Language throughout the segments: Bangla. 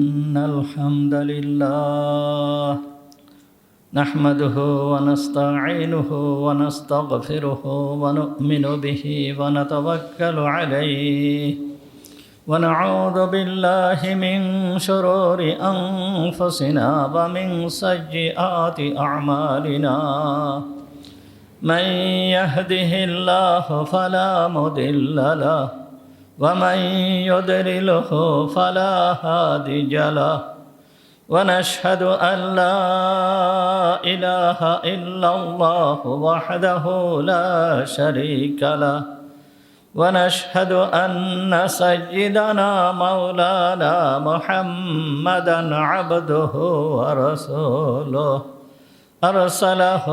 إن الحمد لله نحمده ونستعينه ونستغفره ونؤمن به ونتوكل عليه ونعوذ بالله من شرور أنفسنا ومن سيئات أعمالنا من يهده الله فلا مضل له ومن يضلله فلا هادي له ونشهد أن لا إله إلا الله وحده لا شريك له ونشهد أن سيدنا مولانا محمدا عبده ورسوله أرسله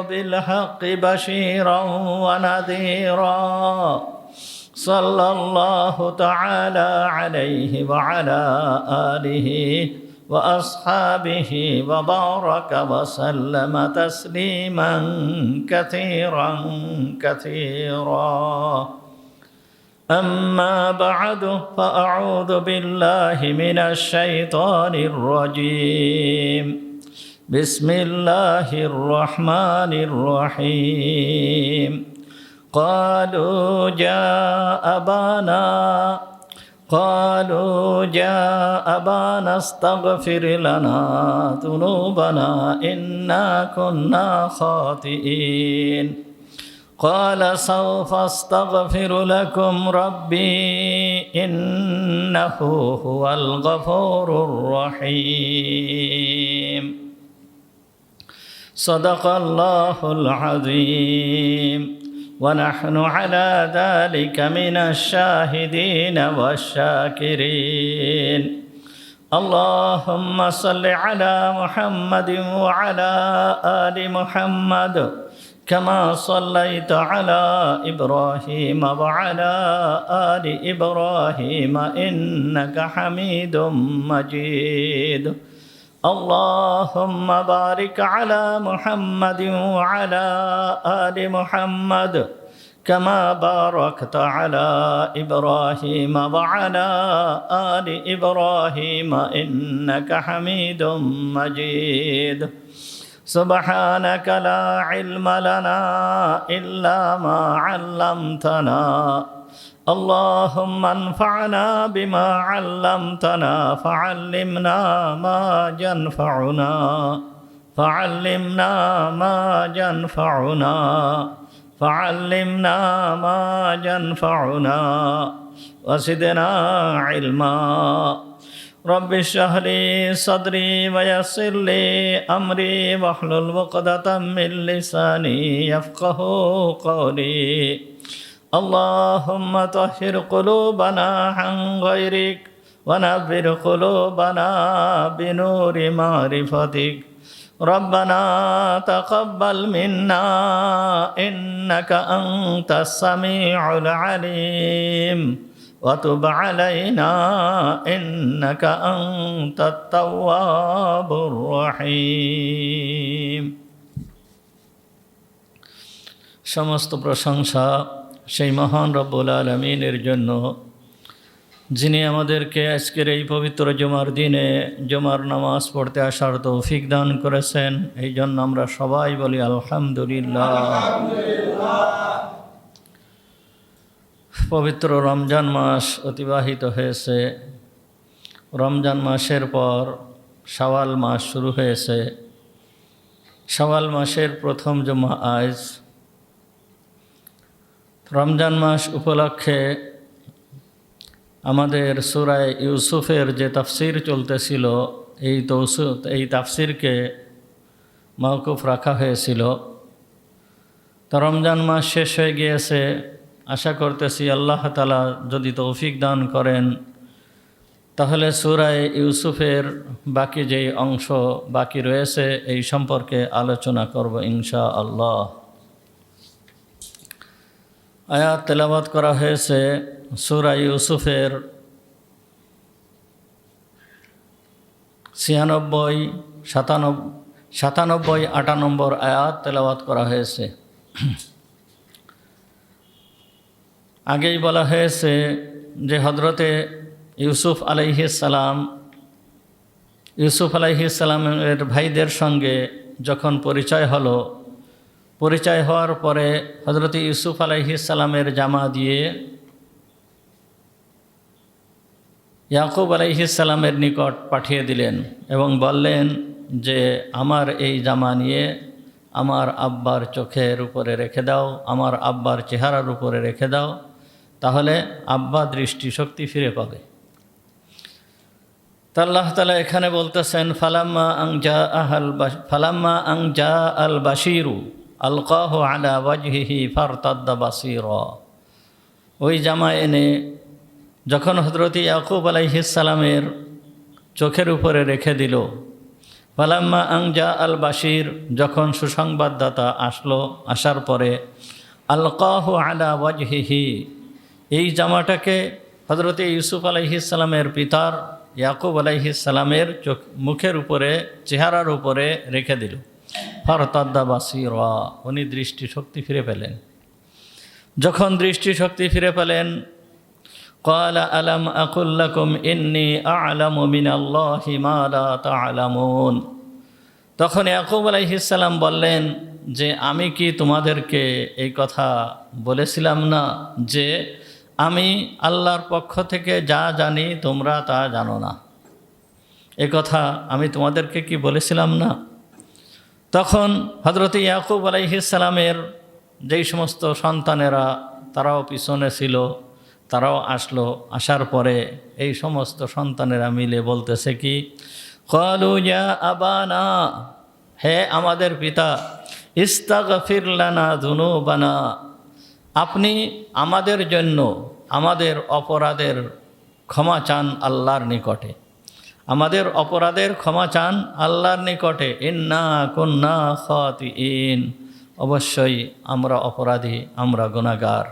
بالحق بشيرا ونذيرا صلى الله تعالى عليه وعلى آله وأصحابه وبارك وسلم تسليما كثيرا كثيرا أما بعد فأعوذ بالله من الشيطان الرجيم بسم الله الرحمن الرحيم قالوا جاء أبانا استغفر لنا ذنوبنا إنا كنا خاطئين قال سوف أستغفر لكم ربي إنه هو الغفور الرحيم صدق الله العظيم ونحن على ذلك من الشاهدين والشاكرين اللهم صل على محمد وعلى آل محمد كما صليت على إبراهيم وعلى آل إبراهيم إنك حميد مجيد اللهم بارك على محمد وعلى آل محمد كما باركت على إبراهيم وعلى آل إبراهيم إنك حميد مجيد سبحانك لا علم لنا إلا ما علمتنا اللهم انفعنا بما علمتنا فعلمنا ما ينفعنا وزدنا علما رب اشرح لي صدري ويسر لي أمري واحلل عقدة من لساني يفقهوا قولي اللهم طهر قلوبنا عن غيرك ونبر قلوبنا بنور معرفتك ربنا تقبل منا إنك أنت السميع العليم وتب علينا إنك أنت التواب الرحيم সমস্ত প্রশংসা সেই মহান রব্বুল আলামিনের জন্য যিনি আমাদেরকে আজকের এই পবিত্র জুমার দিনে জুমার নামাজ পড়তে আসার তৌফিক দান করেছেন। এই জন্য আমরা সবাই বলি আলহামদুলিল্লাহ। পবিত্র রমজান মাস অতিবাহিত হয়েছে। রমজান মাসের পর শাওয়াল মাস শুরু হয়েছে। শাওয়াল মাসের প্রথম জুমা আজ। রমজান মাস উপলক্ষে আমাদের সূরা ইউসুফের যে তাফসির চলতেছিল এই তাফসিরকে মওকুফ রাখা হয়েছিল। তো রমজান মাস শেষ হয়ে গিয়েছে। আশা করতেছি আল্লাহ তাআলা যদি তৌফিক দান করেন তাহলে সূরা ইউসুফের বাকি যেই অংশ বাকি রয়েছে এই সম্পর্কে আলোচনা করব ইনশাআল্লাহ। আয়াত তেলাওয়াত করা হয়েছে সূরা ইউসুফের 96, 97, 98 আয়াত তেলাওয়াত করা হয়েছে। আগেই বলা হয়েছে যে হযরতে ইউসুফ আলাইহিস সালাম ইউসুফ আলাইহিস সালামের ভাইদের সঙ্গে যখন পরিচয় হলো, পরিচয় হওয়ার পরে হযরত ইউসুফ আলাইহিস সালামের জামা দিয়ে ইয়াকুব আলাইহিস সালামের নিকট পাঠিয়ে দিলেন এবং বললেন যে আমার এই জামা নিয়ে আমার আব্বার চোখের উপরে রেখে দাও, আমার আব্বার চেহারার উপরে রেখে দাও, তাহলে আব্বা দৃষ্টিশক্তি ফিরে পাবে। তা আল্লাহ তাআলা এখানে বলতেছেন ফালাম্মা আং জা আল বাশিরু আলকাহু আলা ওয়াজহিহি ফারতাদ্দা বাসীরা। ওই জামা এনে যখন হযরত ইয়াকুব আলাইহিস সালামের চোখের উপরে রেখে দিল, ফালাম্মা আং জা আল বাশির, যখন সুসংবাদদাতা আসলো, আসার পরে আলকাহু আলা ওয়াজহিহি, এই জামাটাকে হযরত ইউসুফ আলাইহিস সালামের পিতার ইয়াকুব আলাইহিস সালামের মুখের উপরে, চেহারার উপরে রেখে দিল। ফারতাদ্দা বাসীরা, উনি দৃষ্টিশক্তি ফিরে পেলেন। যখন দৃষ্টিশক্তি ফিরে পেলেন, ক্বালা আলাম আকুল লাকুম ইন্নী আ'লামু মিনাল্লাহি মা লা তা'লামুন। তখন ইয়াকুব আলাইহিস সালাম বললেন যে আমি কি তোমাদেরকে এই কথা বলেছিলাম না যে আমি আল্লাহর পক্ষ থেকে যা জানি তোমরা তা জানো না? এ কথা আমি তোমাদেরকে কি বলেছিলাম না? তখন হযরত ইয়াকুব আলাইহিস সালামের যেই সমস্ত সন্তানেরা তারাও পিছনে ছিল, তারাও আসলো। আসার পরে এই সমস্ত সন্তানেরা মিলে বলতেছে কি, ক্বালু ইয়া আবানা, হে আমাদের পিতা, ইস্তাগফির লানা যুনুবানা, আপনি আমাদের জন্য আমাদের অপরাধের ক্ষমা চান আল্লাহর নিকটে, আমাদের অপরাধের ক্ষমা চান আল্লাহর নিকটে। ইন্না কুন্না খাতিইন, অবশ্যই আমরা অপরাধী, আমরা গুনাহগার।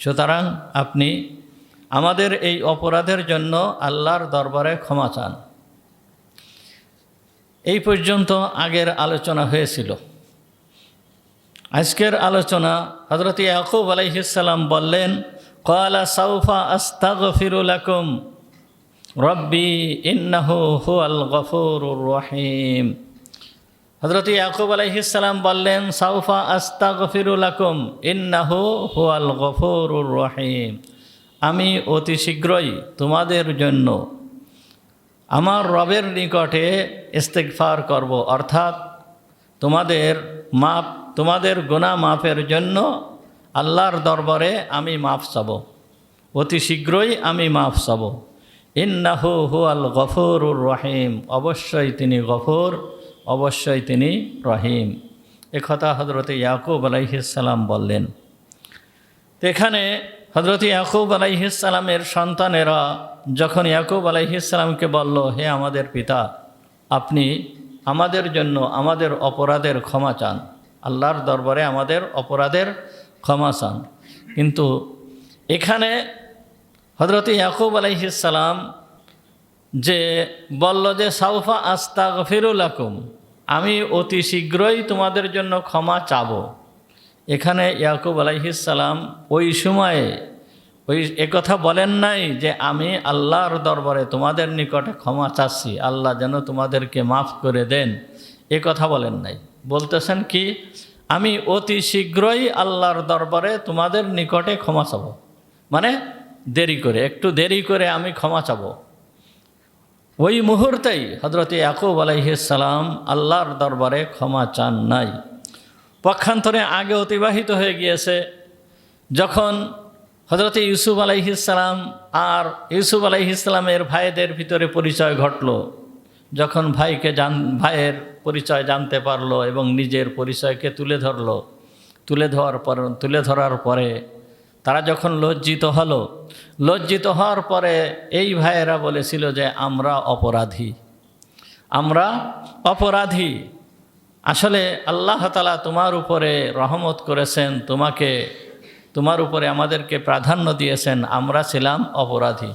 সুতরাং আপনি আমাদের এই অপরাধের জন্য আল্লাহর দরবারে ক্ষমা চান। এই পর্যন্ত আগের আলোচনা হয়েছিল। আজকের আলোচনা হযরত ইয়াকুব আলাইহিস সালাম বললেন, ক্বালা সাউফা আস্তাগফিরু লাকুম রব্বি ইন্নাহু হুয়াল গফুরুর রহিম। হযরত ইয়াকুব আলাইহিস সালাম বললেন, সাউফা আস্তাগফিরু লাকুম ইন্নাহু হুয়াল গফুরুর রহিম, আমি অতি শীঘ্রই তোমাদের জন্য আমার রবের নিকটে ইস্তিগফার করব, অর্থাৎ তোমাদের গুনাহ মাফের জন্য আল্লাহর দরবারে আমি মাফ চাব, অতি শীঘ্রই আমি মাফ চাব। ইন্নাহু হুয়াল গফুরুর রহিম, অবশ্যই তিনি গফুর, অবশ্যই তিনি রহিম। একথা হযরত ইয়াকুব আলাইহিস সালাম বললেন। তো এখানে হযরত ইয়াকুব আলাইহিস সালামের সন্তানেরা যখন ইয়াকুব আলাইহিস সালামকে বলল, হে আমাদের পিতা, আপনি আমাদের জন্য আমাদের অপরাধের ক্ষমা চান, আল্লাহর দরবারে আমাদের অপরাধের ক্ষমা চান। কিন্তু এখানে হযরত ইয়াকুব আলাইহিস সালাম যে বলল যে সাউফা আস্তাগফিরু লাকুম, আমি অতি শীঘ্রই তোমাদের জন্য ক্ষমা চাব, এখানে ইয়াকুব আলাইহিস সালাম ওই সময়ে একথা বলেন নাই যে আমি আল্লাহর দরবারে তোমাদের নিকটে ক্ষমা চাচ্ছি, আল্লাহ যেন তোমাদেরকে মাফ করে দেন, এ কথা বলেন নাই। বলতেছেন কি, আমি অতি শীঘ্রই আল্লাহর দরবারে তোমাদের নিকটে ক্ষমা চাব, মানে দেরি করে, একটু দেরি করে আমি ক্ষমা চাব। ওই মুহূর্তেই হযরত ইয়াকুব আলাইহিস সালাম আল্লাহর দরবারে ক্ষমা চান নাই। পক্ষান্তরে আগে অতিবাহিত হয়ে গিয়েছে, যখন হযরত ইউসুফ আলাইহিস সালাম আর ইউসুফ আলাইহিস সালামের ভাইদের ভিতরে পরিচয় ঘটল, যখন ভাইয়ের পরিচয় জানতে পারলো এবং নিজের পরিচয়কে তুলে ধরার পরে তারা যখন লজ্জিত হওয়ার পরে এই ভাইয়েরা বলেছিল যে আমরা অপরাধী। আসলে আল্লাহ তাআলা তোমার উপরে রহমত করেছেন, তোমার উপরে আমাদেরকে প্রাধান্য দিয়েছেন, আমরা ছিলাম অপরাধী।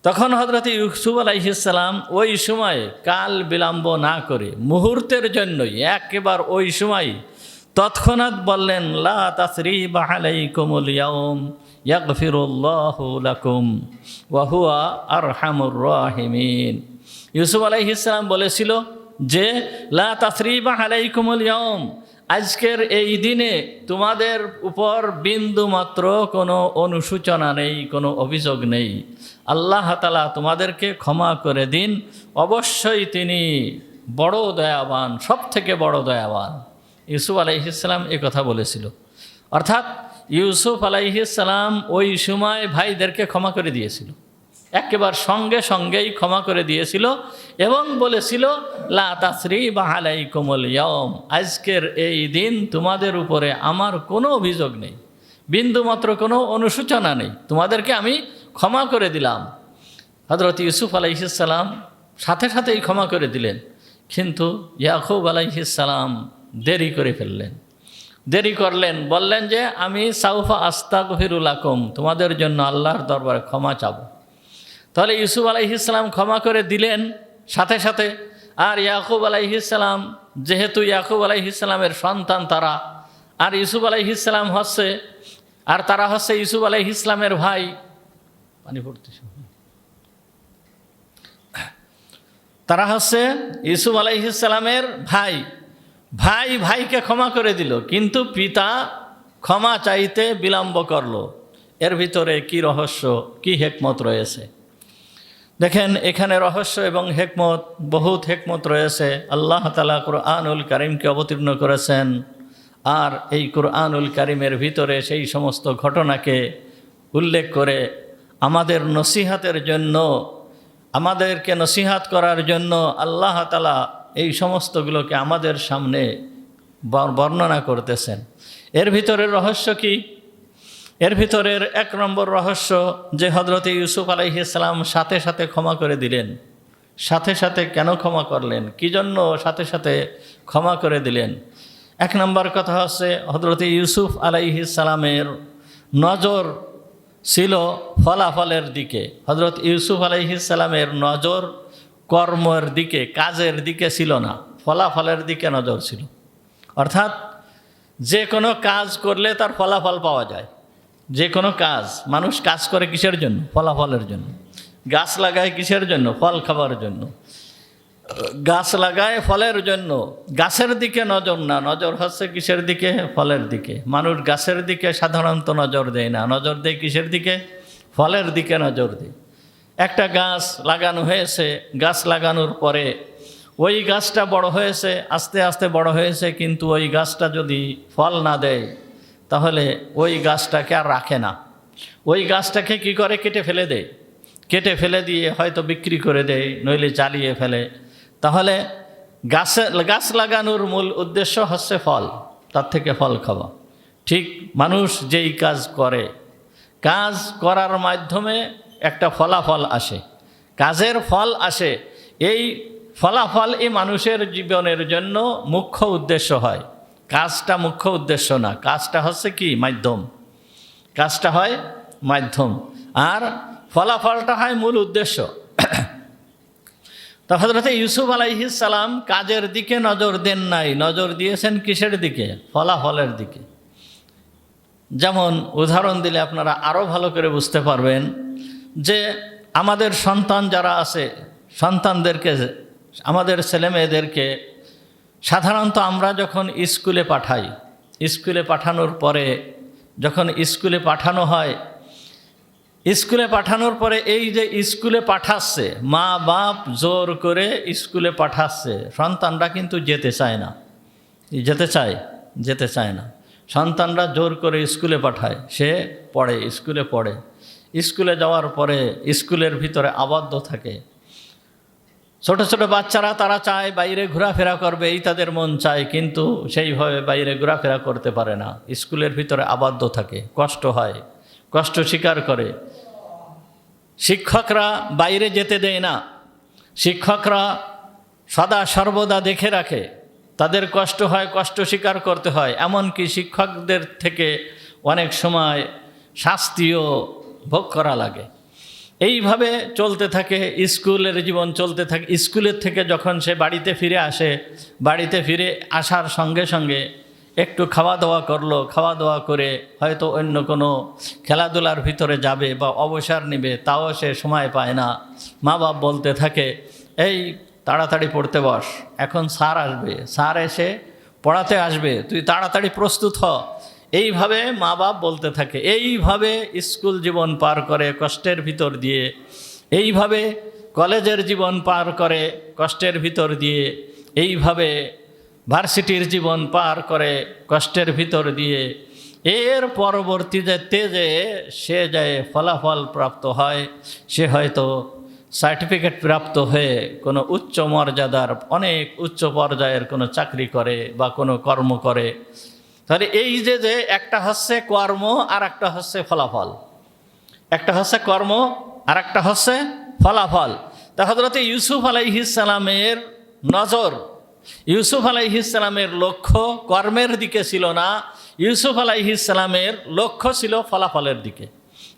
তখন হযরত ইউসুফ আলাইহিস সালাম ওই সময় কাল বিলম্ব না করে মুহূর্তের জন্যই একেবারে ওই সময় তৎক্ষণাৎ বললেন, লা তাসরিবা আলাইকুমুল ইয়াউম ইয়াগফিরুল্লাহু লাকুম ওয়া হুয়া আরহামুর রাহিমিন। ইউসুফ আলাইহিস সালাম বলেছিল যে লা তাসরিবা আলাইকুমুল ইয়াউম, আজকের এই দিনে তোমাদের উপর বিন্দু মাত্র কোনো অনুশোচনা নেই, কোনো অভিযোগ নেই। আল্লাহ তাআলা তোমাদেরকে ক্ষমা করে দিন, অবশ্যই তিনি বড় দয়াবান, সব থেকে বড় দয়াবান। ইউসুফ আলাইহিস সালাম এ কথা বলেছিল। অর্থাৎ ইউসুফ আলাইহিস সালাম ওই সময় ভাইদেরকে ক্ষমা করে দিয়েছিল, একেবারে সঙ্গে সঙ্গেই ক্ষমা করে দিয়েছিল এবং বলেছিল লা তাসরিবা আলাইকুমুল ইয়াউম, আজকের এই দিন তোমাদের উপরে আমার কোনো অভিযোগ নেই, বিন্দুমাত্র কোনো অনুশোচনা নেই, তোমাদেরকে আমি ক্ষমা করে দিলাম। হযরত ইউসুফ আলাইহিস সালাম সাথে সাথেই ক্ষমা করে দিলেন, কিন্তু ইয়াকুব আলাইহিস সালাম দেরি করে ফেললেন, দেরি করলেন, বললেন যে আমি সাউফা আস্তাগফিরু লাকুম, তোমাদের জন্য আল্লাহর দরবারে ক্ষমা চাবো। তাহলে ইউসুফ আলাইহিস সালাম ক্ষমা করে দিলেন সাথে সাথে। আর ইয়াকুব আলাইহিস সালাম, যেহেতু ইয়াকুব আলাইহিস সালামের সন্তান তারা, আর ইউসুফ আলাইহিস সালাম হচ্ছে, আর তারা হচ্ছে ইউসুফ আলাইহিস সালামের ভাই, পানি পড়তেছে, তারা হচ্ছে ইউসুফ আলাইহিস সালামের ভাই। ভাই ভাইকে ক্ষমা করে দিল, কিন্তু পিতা ক্ষমা চাইতে বিলম্ব করল। এর ভিতরে কি রহস্য, কি হেকমত রয়েছে দেখেন। এখানে রহস্য এবং হেকমত, বহুত হেকমত রয়েছে। আল্লাহ তাআলা কুরআনুল কারীমকে অবতীর্ণ করেছেন, আর এই কুরআনুল কারীমের ভিতরে সেই সমস্ত ঘটনাকে উল্লেখ করে আমাদের নসিহাতের জন্য, আমাদেরকে নসিহাত করার জন্য আল্লাহ তাআলা এই সমস্তগুলোকে আমাদের সামনে বর্ণনা করতেছেন। এর ভিতরের রহস্য কি? এর ভিতরের এক নম্বর রহস্য যে হযরত ইউসুফ আলাইহিস সালাম সাথে সাথে ক্ষমা করে দিলেন। সাথে সাথে কেন ক্ষমা করলেন, কি জন্য সাথে সাথে ক্ষমা করে দিলেন? এক নম্বর কথা হচ্ছে হযরত ইউসুফ আলাইহিস সালামের নজর ছিল ফলাফলের দিকে। হযরত ইউসুফ আলাইহিস সালামের নজর কর্মের দিকে, কাজের দিকে ছিল না, ফলাফলের দিকে নজর ছিল। অর্থাৎ যে কোনো কাজ করলে তার ফলাফল পাওয়া যায়। যে কোনো কাজ, মানুষ কাজ করে কিসের জন্য? ফলাফলের জন্য। গাছ লাগায় কিসের জন্য? ফল খাবার জন্য। গাছ লাগায় ফলের জন্য। গাছের দিকে নজর না, নজর হচ্ছে কিসের দিকে? ফলের দিকে। মানুষ গাছের দিকে সাধারণত নজর দেয় না, নজর দেয় কিসের দিকে? ফলের দিকে নজর দেয়। একটা গাছ লাগানো হয়েছে, গাছ লাগানোর পরে ওই গাছটা বড় হয়েছে, আস্তে আস্তে বড় হয়েছে, কিন্তু ওই গাছটা যদি ফল না দেয় তাহলে ওই গাছটাকে আর রাখে না। ওই গাছটাকে কি করে? কেটে ফেলে দেয়। কেটে ফেলে দিয়ে হয়তো বিক্রি করে দেয়, নইলে জ্বালিয়ে ফেলে। তাহলে গাছ লাগানোর মূল উদ্দেশ্য হচ্ছে ফল, তার থেকে ফল খাওয়া। ঠিক মানুষ যেই কাজ করে, কাজ করার মাধ্যমে একটা ফলাফল আসে, কাজের ফল আসে। এই ফলাফল এই মানুষের জীবনের জন্য মুখ্য উদ্দেশ্য হয়। কাজটা মুখ্য উদ্দেশ্য না, কাজটা হচ্ছে কি? মাধ্যম। কাজটা হয় মাধ্যম, আর ফলাফলটা হয় মূল উদ্দেশ্য। তো হযরত ইউসুফ আলাইহিস সালাম কাজের দিকে নজর দেন নাই, নজর দিয়েছেন কিসের দিকে? ফলাফলের দিকে। যেমন উদাহরণ দিলে আপনারা আরও ভালো করে বুঝতে পারবেন যে আমাদের সন্তান যারা আছে, সন্তানদেরকে, আমাদের ছেলেমেয়েদেরকে সাধারণত আমরা যখন স্কুলে পাঠাই, স্কুলে পাঠানোর পরে যখন স্কুলে পাঠানো হয়, স্কুলে পাঠানোর পরে এই যে স্কুলে পাঠাচ্ছে, মা বাপ জোর করে স্কুলে পাঠাচ্ছে, সন্তানরা কিন্তু যেতে চায় না। যেতে চায় না। সন্তানরা জোর করে স্কুলে পাঠায়, সে পড়ে, স্কুলে পড়ে। স্কুলে যাওয়ার পরে স্কুলের ভিতরে আবদ্ধ থাকে। ছোট ছোট বাচ্চারা তারা চায় বাইরে ঘোরাফেরা করবে, এই তাদের মন চায়, কিন্তু সেইভাবে বাইরে ঘোরাফেরা করতে পারে না। স্কুলের ভিতরে আবদ্ধ থাকে, কষ্ট হয়, কষ্ট স্বীকার করে। শিক্ষকরা বাইরে যেতে দেয় না, শিক্ষকরা সদা সর্বদা দেখে রাখে, তাদের কষ্ট হয়, কষ্ট স্বীকার করতে হয়। এমনকি শিক্ষকদের থেকে অনেক সময় শাস্তিও ভোগ করা লাগে। এইভাবে চলতে থাকে, স্কুলের জীবন চলতে থাকে। স্কুলের থেকে যখন সে বাড়িতে ফিরে আসে, বাড়িতে ফিরে আসার সঙ্গে সঙ্গে একটু খাওয়া দাওয়া করলো, খাওয়া দাওয়া করে হয়তো অন্য কোনো খেলাধুলার ভিতরে যাবে বা অবসর নেবে, তাও সে সময় পায় না। মা বাপ বলতে থাকে, এই তাড়াতাড়ি পড়তে বস, এখন স্যার আসবে, স্যার এসে পড়াতে আসবে, তুই তাড়াতাড়ি প্রস্তুত হ। এইভাবে মা বাপ বলতে থাকে। এইভাবে স্কুল জীবন পার করে কষ্টের ভিতর দিয়ে, এইভাবে কলেজের জীবন পার করে কষ্টের ভিতর দিয়ে, এইভাবে ভার্সিটির জীবন পার করে কষ্টের ভিতর দিয়ে, এর পরবর্তীতে যে সে যায় ফলাফল প্রাপ্ত হয়, সে হয়তো সার্টিফিকেট প্রাপ্ত হয়ে কোনো উচ্চ মর্যাদার অনেক উচ্চ পর্যায়ের কোনো চাকরি করে বা কোনো কর্ম করে। তাহলে এই যে একটা হচ্ছে কর্ম আর একটা হচ্ছে ফলাফল, একটা হচ্ছে কর্ম আর একটা হচ্ছে ফলাফল। তা হযরত ইউসুফ আলাইহিস সালামের নজর, ইউসুফ আলাইহিস সালামের লক্ষ্য কর্মের দিকে ছিল না, ইউসুফ আলাইহিস সালামের লক্ষ্য ছিল ফলাফলের দিকে।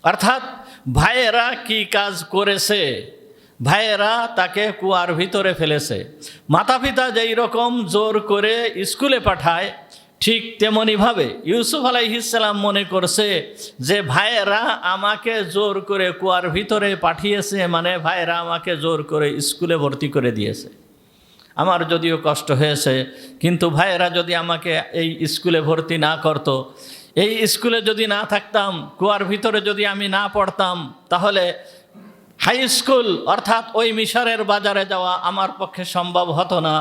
অর্থাৎ ভাইয়েরা কি কাজ করেছে, ভাইয়েরা তাকে কুয়ার ভিতরে ফেলেছে। মাতা পিতা যেই রকম জোর করে স্কুলে পাঠায়, ঠিক তেমনিভাবে ইউসুফ আলাইহিস সালাম মনে করছে যে ভাইয়েরা আমাকে জোর করে কুয়ার ভিতরে পাঠিয়েছে, মানে ভাইয়েরা আমাকে জোর করে স্কুলে ভর্তি করে দিয়েছে। আমার যদিও কষ্ট হয়েছে, কিন্তু ভাইয়েরা যদি আমাকে এই স্কুলে ভর্তি না করতো, এই স্কুলে যদি না থাকতাম, কুয়ার ভিতরে যদি আমি না পড়তাম, তাহলে হাই স্কুল অর্থাৎ ওই মিশরের বাজারে যাওয়া আমার পক্ষে সম্ভব হতো না।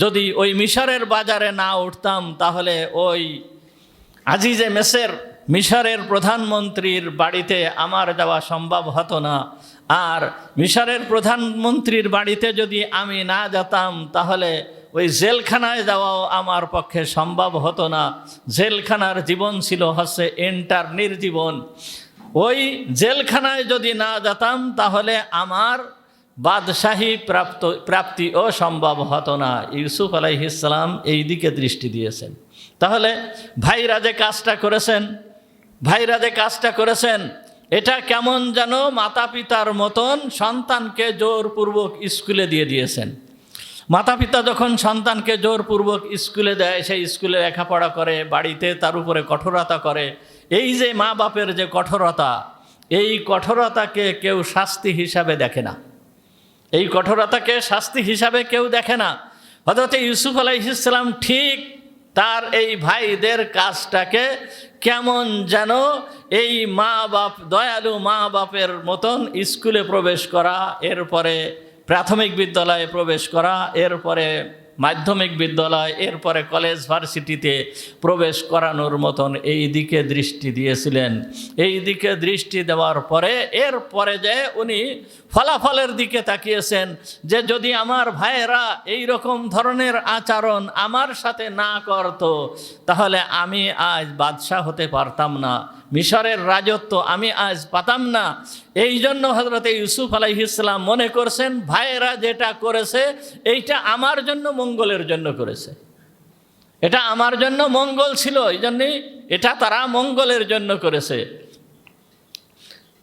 যদি ওই মিশরের বাজারে না উঠতাম, তাহলে ওই আজিজে মেসের মিশরের প্রধানমন্ত্রীর বাড়িতে আমার যাওয়া সম্ভব হতো না। আর মিশরের প্রধানমন্ত্রীর বাড়িতে যদি আমি না যেতাম, তাহলে ওই জেলখানায় যাওয়াও আমার পক্ষে সম্ভব হতো না। জেলখানার জীবন ছিল হচ্ছে ইন্টার্নির জীবন। ওই জেলখানায় যদি না যেতাম, তাহলে আমার বাদশাহী প্রাপ্তিও সম্ভব হতো না। ইউসুফ আলাইহিস সালাম এই দিকে দৃষ্টি দিয়েছেন। তাহলে ভাইরা যে কাজটা করেছেন, এটা কেমন যেন মাতা পিতার মতন সন্তানকে জোরপূর্বক স্কুলে দিয়ে দিয়েছেন। মাতা পিতা যখন সন্তানকে জোরপূর্বক স্কুলে দেয়, সেই স্কুলে লেখাপড়া করে, বাড়িতে তার উপরে কঠোরতা করে। এই যে মা বাপের যে কঠোরতা, এই কঠোরতাকে কেউ শাস্তি হিসাবে দেখে না, এই কঠোরতাকে শাস্তি হিসাবে কেউ দেখে না। হযরত ইউসুফ আলাইহিস সালাম ঠিক তার এই ভাইদের কাজটাকে কেমন যেন এই মা বাপ, দয়ালু মা বাপের মতন স্কুলে প্রবেশ করা, এরপরে প্রাথমিক বিদ্যালয়ে প্রবেশ করা, এরপরে মাধ্যমিক বিদ্যালয়, এরপরে কলেজ ভার্সিটিতে প্রবেশ করানোর মতন এই দিকে দৃষ্টি দিয়েছিলেন। এই দিকে দৃষ্টি দেওয়ার পরে এরপরে যে উনি ফলাফলের দিকে তাকিয়েছেন, যে যদি আমার ভাইয়েরা এই রকম ধরনের আচরণ আমার সাথে না করত, তাহলে আমি আজ বাদশাহ হতে পারতাম না, মিশরের রাজত্ব আমি আজ পাতাম না। এই জন্য হযরত ইউসুফ আলাইহিস সালাম মনে করছেন ভাইয়েরা যেটা করেছে এইটা আমার জন্য মঙ্গলের জন্য করেছে, এটা আমার জন্য মঙ্গল ছিল, এই জন্যই এটা তারা মঙ্গলের জন্য করেছে।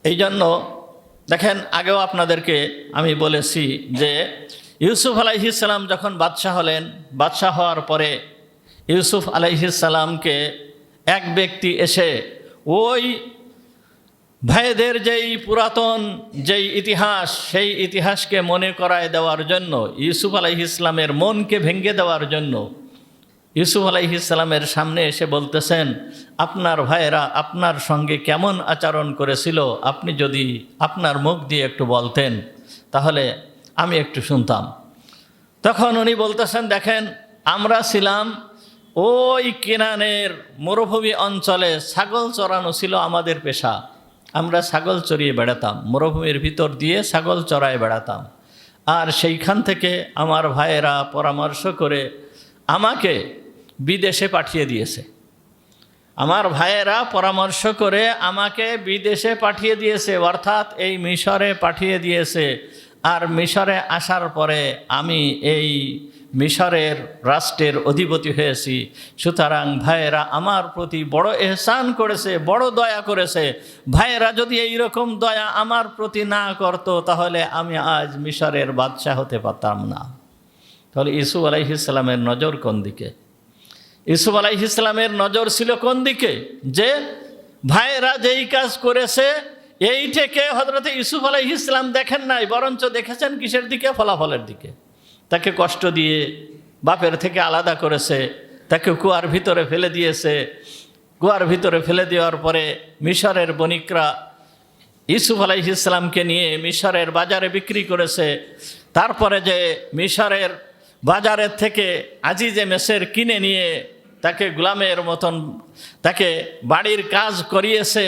এই জন্য দেখেন, আগেও আপনাদেরকে আমি বলেছি যে ইউসুফ আলাইহিস সালাম যখন বাদশাহ হলেন, বাদশাহ হওয়ার পরে ইউসুফ আলাইহিস সালামকে এক ব্যক্তি এসে ওই ভাইদের যেই পুরাতন যেই ইতিহাস, সেই ইতিহাসকে মনে করায় দেওয়ার জন্য, ইউসুফ আলাইহিস সালামের মনকে ভেঙে দেওয়ার জন্য ইউসুফ আলাইহিস সালামের সামনে এসে বলতেছেন, আপনার ভাইয়েরা আপনার সঙ্গে কেমন আচরণ করেছিল, আপনি যদি আপনার মুখ দিয়ে একটু বলতেন তাহলে আমি একটু শুনতাম। তখন উনি বলতেছেন, দেখেন, আমরা ছিলাম ওই কেনানের মরুভূমি অঞ্চলে, ছাগল চড়ানো ছিল আমাদের পেশা। আমরা ছাগল চড়িয়ে বেড়াতাম, মরুভূমির ভিতর দিয়ে ছাগল চড়ায় বেড়াতাম। আর সেইখান থেকে আমার ভাইয়েরা পরামর্শ করে আমাকে বিদেশে পাঠিয়ে দিয়েছে। আমার ভাইয়েরা পরামর্শ করে আমাকে বিদেশে পাঠিয়ে দিয়েছে, অর্থাৎ এই মিশরে পাঠিয়ে দিয়েছে। আর মিশরে আসার পরে আমি এই মিশরের রাষ্ট্রের অধিপতি হয়েছি। সুতরাং ভাইয়েরা আমার প্রতি বড় এহসান করেছে, বড় দয়া করেছে। ভাইয়েরা যদি এই রকম দয়া আমার প্রতি না করত, তাহলে আমি আজ মিশরের বাদশাহ হতে পারতাম না। তাহলে ইউসুফ আলাইহিস সালামের নজর কোন দিকে? ইউসুফ আলাইহিস সালামের নজর ছিল কোন দিকে? যে ভাইয়েরা যেই কাজ করেছে এই থেকে হযরত ইউসুফ আলাইহিস সালাম দেখেন নাই, বরঞ্চ দেখেছেন কিসের দিকে? ফলাফলের দিকে। তাকে কষ্ট দিয়ে বাপের থেকে আলাদা করেছে, তাকে কুয়ার ভিতরে ফেলে দিয়েছে। কুয়ার ভিতরে ফেলে দেওয়ার পরে মিশরের বণিকরা ইউসুফ আলাইহিস সালামকে নিয়ে মিশরের বাজারে বিক্রি করেছে। তারপরে যে মিশরের বাজারের থেকে আজিজে মেসের কিনে নিয়ে তাকে গোলামের মতন তাকে বাড়ির কাজ করিয়েছে।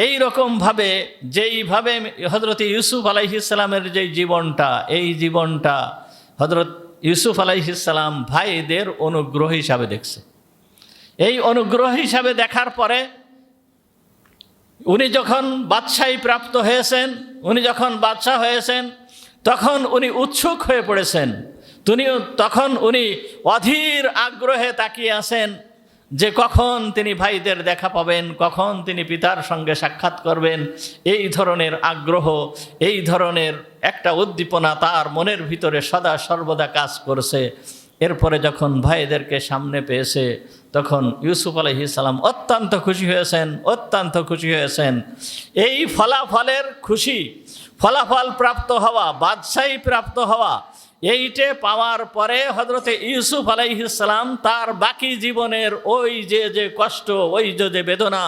এই রকমভাবে যেইভাবে হযরত ইউসুফ আলাইহিস সালামের যেই জীবনটা, এই জীবনটা হযরত ইউসুফ আলাইহিস সালাম ভাইদের অনুগ্রহ হিসাবে দেখছে। এই অনুগ্রহ হিসাবে দেখার পরে উনি যখন বাদশাহী প্রাপ্ত হয়েছেন, উনি যখন বাদশাহ হয়েছেন, তখন উনি উৎসুক হয়ে পড়েছেন। তখন উনি অধীর আগ্রহে তাকিয়ে আছেন যে কখন তিনি ভাইদের দেখা পাবেন, কখন তিনি পিতার সঙ্গে সাক্ষাৎ করবেন। এই ধরনের আগ্রহ, এই ধরনের একটা উদ্দীপনা তার মনের ভিতরে সদা সর্বদা কাজ করছে। এরপরে যখন ভাইদেরকে সামনে পেয়েছে, তখন ইউসুফ আলাইহিস সালাম অত্যন্ত খুশি হয়েছেন, অত্যন্ত খুশি হয়েছেন। এই ফলাফলের খুশি, ফলাফল প্রাপ্ত হওয়া, বাদশাহী প্রাপ্ত হওয়া, এইটে পাওয়ার পরে হযরতে ইউসুফ আলাইহিস সালাম তার বাকি জীবনের ওই যে কষ্ট, ওই যে বেদনা,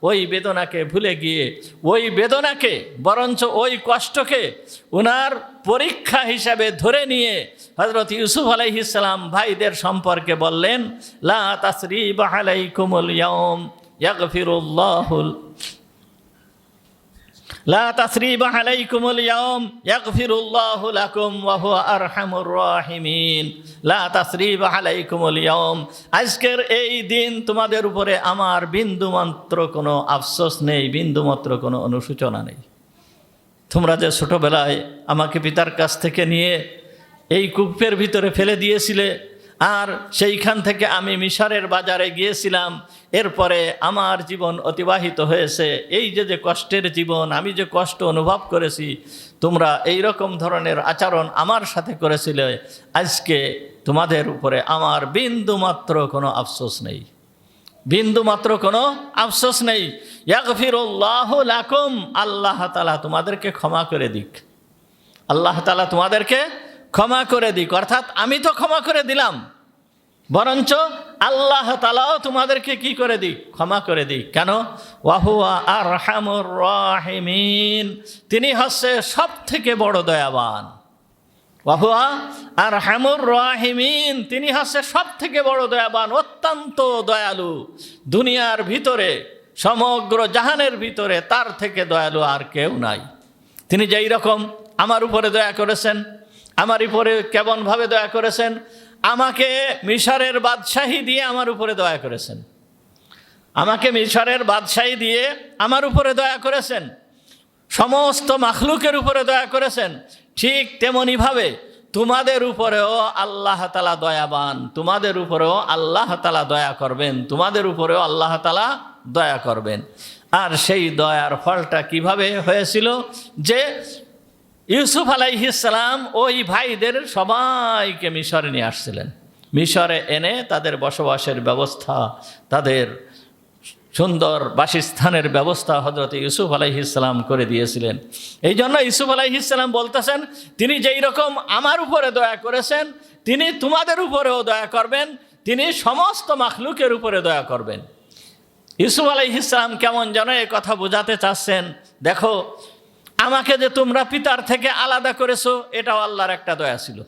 ওই বেদনাকে ভুলে গিয়ে, ওই বেদনাকে বরঞ্চ ওই কষ্টকে ওনার পরীক্ষা হিসাবে ধরে নিয়ে হযরত ইউসুফ আলাইহিস সালাম ভাইদের সম্পর্কে বললেন, লা তাসরিবা আলাইকুমুল ইয়াউম ইয়াগফিরুল্লাহু লা তাসরিবা আলাইকুমুল ইয়াউম ইয়াগফিরুল্লাহু লাকুম ওয়া হুয়া আরহামুর রাহিমিন। লা তাসরিবা আলাইকুমুল ইয়াউম, আজকের এই দিন তোমাদের উপরে আমার বিন্দুমাত্র কোনো আফসোস নেই, বিন্দুমাত্র কোনো অনুশোচনা নেই। তোমরা যে ছোটবেলায় আমাকে পিতার কাছ থেকে নিয়ে এই কূপের ভিতরে ফেলে দিয়েছিলে, আর সেইখান থেকে আমি মিশরের বাজারে গিয়েছিলাম, এরপরে আমার জীবন অতিবাহিত হয়েছে। এই যে কষ্টের জীবন, আমি যে কষ্ট অনুভব করেছি, তোমরা এই রকম ধরনের আচরণ আমার সাথে করেছিলে। আজকে তোমাদের উপরে আমার বিন্দুমাত্র কোনো আফসোস নেই, বিন্দুমাত্র কোনো আফসোস নেই। ইয়াগফিরুল্লাহু লাকুম, আল্লাহ তাআলা তোমাদেরকে ক্ষমা করে দিক, আল্লাহ তাআলা তোমাদেরকে ক্ষমা করে দিক। অর্থাৎ আমি তো ক্ষমা করে দিলাম, বরঞ্চ আল্লাহ তাআলাও তোমাদেরকে কি করে দিক? ক্ষমা করে দিক। কেন? ওয়া হুয়া আরহামুর রাহিমিন, তিনি হচ্ছে সব থেকে বড় দয়াবান। ওয়া হুয়া আরহামুর রাহিমিন, তিনি হচ্ছে সব থেকে বড় দয়াবান, অত্যন্ত দয়ালু। দুনিয়ার ভিতরে, সমগ্র জাহানের ভিতরে তার থেকে দয়ালু আর কেউ নাই। তিনি যেই রকম আমার উপরে দয়া করেছেন, আমার উপরে কেমনভাবে দয়া করেছেন, আমাকে মিশরের বাদশাহী দিয়ে আমার উপরে দয়া করেছেন, আমাকে মিশরের বাদশাহী দিয়ে আমার উপরে দয়া করেছেন, সমস্ত মাখলুকের উপরে দয়া করেছেন। ঠিক তেমনিভাবে তোমাদের উপরেও আল্লাহ তাআলা দয়াবান, তোমাদের উপরেও আল্লাহ তাআলা দয়া করবেন, তোমাদের উপরেও আল্লাহ তাআলা দয়া করবেন। আর সেই দয়ার ফলটা কিভাবে হয়েছিল? যে ইউসুফ আলাইহিস সালাম ওই ভাইদের সবাইকে মিশরে নিয়ে আসছিলেন। মিশরে এনে তাদের বসবাসের ব্যবস্থা, তাদের সুন্দর বাসস্থানের ব্যবস্থা হযরত ইউসুফ আলাইহিস সালাম করে দিয়েছিলেন। এই জন্য ইউসুফ আলাইহিস সালাম বলতেছেন, তিনি যেই রকম আমার উপরে দয়া করেছেন, তিনি তোমাদের উপরেও দয়া করবেন, তিনি সমস্ত মাখলুকের উপরে দয়া করবেন। ইউসুফ আলাইহিস সালাম কেমন যেন এই কথা বোঝাতে চাচ্ছেন, দেখো আমাকে যে তোমরা পিতার থেকে আলাদা করেছো, এটাও আল্লাহর একটা দয়া ছিল।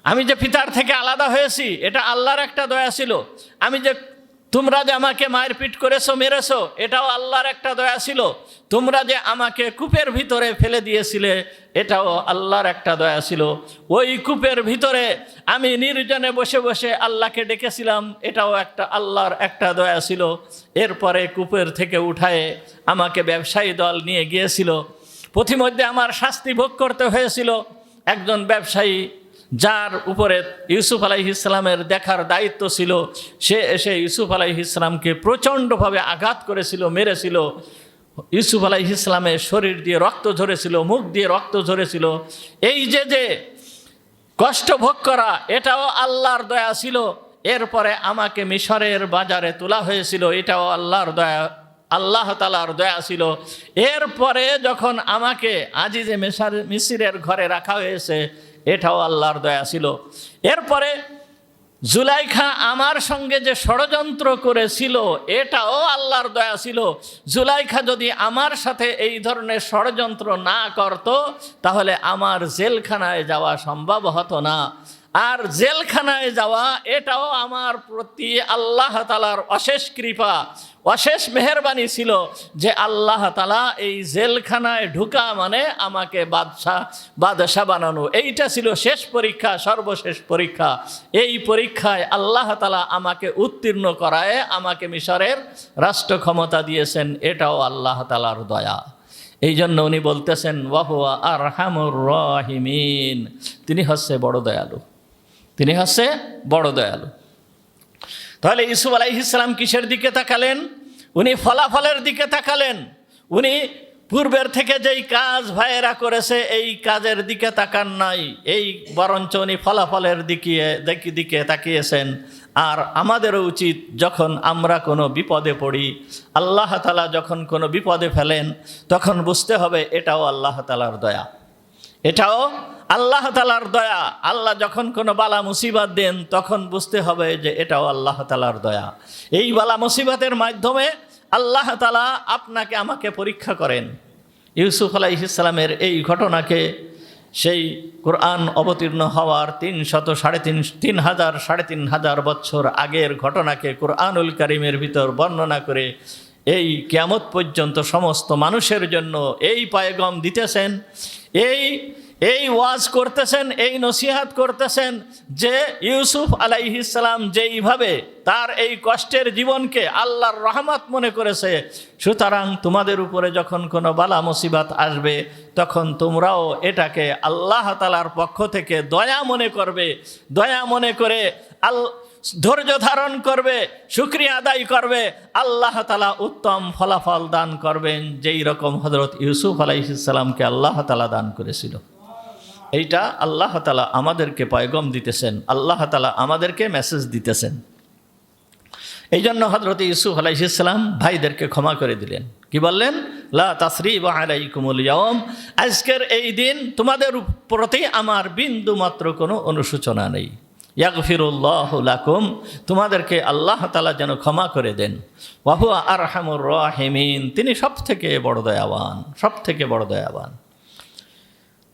আমি যে পিতার থেকে আলাদা হয়েছি, এটা আল্লাহর একটা দয়া ছিল। তোমরা যে আমাকে মায়ের পিট করেছো, মেরেছো, এটাও আল্লাহর একটা দয়া ছিল। তোমরা যে আমাকে কূপের ভিতরে ফেলে দিয়েছিলে, এটাও আল্লাহর একটা দয়া ছিল। ওই কূপের ভিতরে আমি নির্জনে বসে বসে আল্লাহকে ডেকেছিলাম, এটাও একটা আল্লাহর একটা দয়া ছিল। এরপরে কূপের থেকে উঠায়ে আমাকে ব্যবসায়ী দল নিয়ে গিয়েছিল, পথিমধ্যে আমার শাস্তি ভোগ করতে হয়েছিল। একজন ব্যবসায়ী যার উপরে ইউসুফ আলাইহিস সালামের দেখার দায়িত্ব ছিল, সে এসে ইউসুফ আলাইহিস সালামকে প্রচণ্ডভাবে আঘাত করেছিল, মেরেছিল। ইউসুফ আলাইহিস সালামের শরীর দিয়ে রক্ত ঝরেছিল, মুখ দিয়ে রক্ত ঝরেছিল। এই যে কষ্ট ভোগ করা, এটাও আল্লাহর দয়া ছিল। এরপরে আমাকে মিশরের বাজারে তোলা হয়েছিল, এটাও আল্লাহর দয়া আল্লাহ তাআলার দয়া ছিল। এরপরে যখন আমাকে আজিজে মিসরের ঘরে রাখা হয়েছে, এটাও আল্লাহর দয়া ছিল। এরপরে জুলাইখা আমার সঙ্গে যে ষড়যন্ত্র করেছিল, এটাও আল্লাহর দয়া ছিল। জুলাইখা যদি আমার সাথে এই ধরনের ষড়যন্ত্র না করত, তাহলে আমার জেলখানায় যাওয়া সম্ভব হতো না। আর জেলখানায় যাওয়া এটাও আমার প্রতি আল্লাহ তাআলার অশেষ কৃপা, অশেষ মেহেরবানি ছিল যে আল্লাহ তাআলা এই জেলখানায় ঢুকা মানে আমাকে বাদশা বানানো। এইটা ছিল শেষ পরীক্ষা, সর্বশেষ পরীক্ষা। এই পরীক্ষায় আল্লাহ তাআলা আমাকে উত্তীর্ণ করায় আমাকে মিশরের রাষ্ট্র ক্ষমতা দিয়েছেন, এটাও আল্লাহ তাআলার দয়া। এই জন্য উনি বলতেছেন ওয়াহুয়া আরহামুর রাহিমিন, তিনি হচ্ছে বড় দয়ালু, তিনি হচ্ছে বড় দয়ালু। তাহলে ইউসুফ আলাইহিস সালাম কিসের দিকে তাকালেন? উনি ফলাফলের দিকে তাকালেন। উনি পূর্বের থেকে যেই কাজ ভাইয়েরা করেছে এই কাজের দিকে তাকান নাই, এই বরঞ্চ উনি ফলাফলের দিকে তাকিয়েছেন। আর আমাদেরও উচিত, যখন আমরা কোনো বিপদে পড়ি, আল্লাহ তাআলা যখন কোনো বিপদে ফেলেন, তখন বুঝতে হবে এটাও আল্লাহ তাআলার দয়া, এটাও আল্লাহ তাআলার দয়া। আল্লাহ যখন কোনো বালা মুসিবত দেন, তখন বুঝতে হবে যে এটাও আল্লাহ তাআলার দয়া। এই বালা মুসিবতের মাধ্যমে আল্লাহ তাআলা আপনাকে আমাকে পরীক্ষা করেন। ইউসুফ আলাইহিস সালামের এই ঘটনাকে, সেই কোরআন অবতীর্ণ হওয়ার ৩,৫০০ বছর আগের ঘটনাকে কোরআনুল কারীমের ভিতর বর্ণনা করে এই কিয়ামত পর্যন্ত সমস্ত মানুষের জন্য এই পয়গাম দিতেছেন, এই ওয়াজ করতেছেন, এই নসিহাত করতেছেন যে ইউসুফ আলাইহিস সালাম যেইভাবে তার এই কষ্টের জীবনকে আল্লাহর রহমত মনে করেছে, সুতরাং তোমাদের উপরে যখন কোনো বালা মুসিবত আসবে, তখন তোমরাও এটাকে আল্লাহ তাআলার পক্ষ থেকে দয়া মনে করবে, দয়া মনে করে ধৈর্য ধারণ করবে, শুকরিয়া আদায় করবে। আল্লাহ তাআলা উত্তম ফলাফল দান করবেন, যেই রকম হযরত ইউসুফ আলাইহিস সালামকে আল্লাহ তাআলা দান করেছিল। এইটা আল্লাহ তাআলা আমাদেরকে পয়গম দিতেছেন, আল্লাহ তাআলা আমাদেরকে মেসেজ দিতেছেন। এই জন্য হযরত ইউসুফ আলাইহিস সালাম ভাইদেরকে ক্ষমা করে দিলেন। কি বললেন? লা তাসরিবা আলাইকুমুল ইয়াওম, আজকের এই দিন তোমাদের প্রতি আমার বিন্দু মাত্র কোনো অনুশোচনা নেই। ইয়াগফিরুল্লাহু লাকুম, তোমাদেরকে আল্লাহ তাআলা যেন ক্ষমা করে দেন। ওয়া হুয়া আরহামুর রাহিমিন, তিনি সবথেকে বড় দয়াবান, সবথেকে বড় দয়াবান।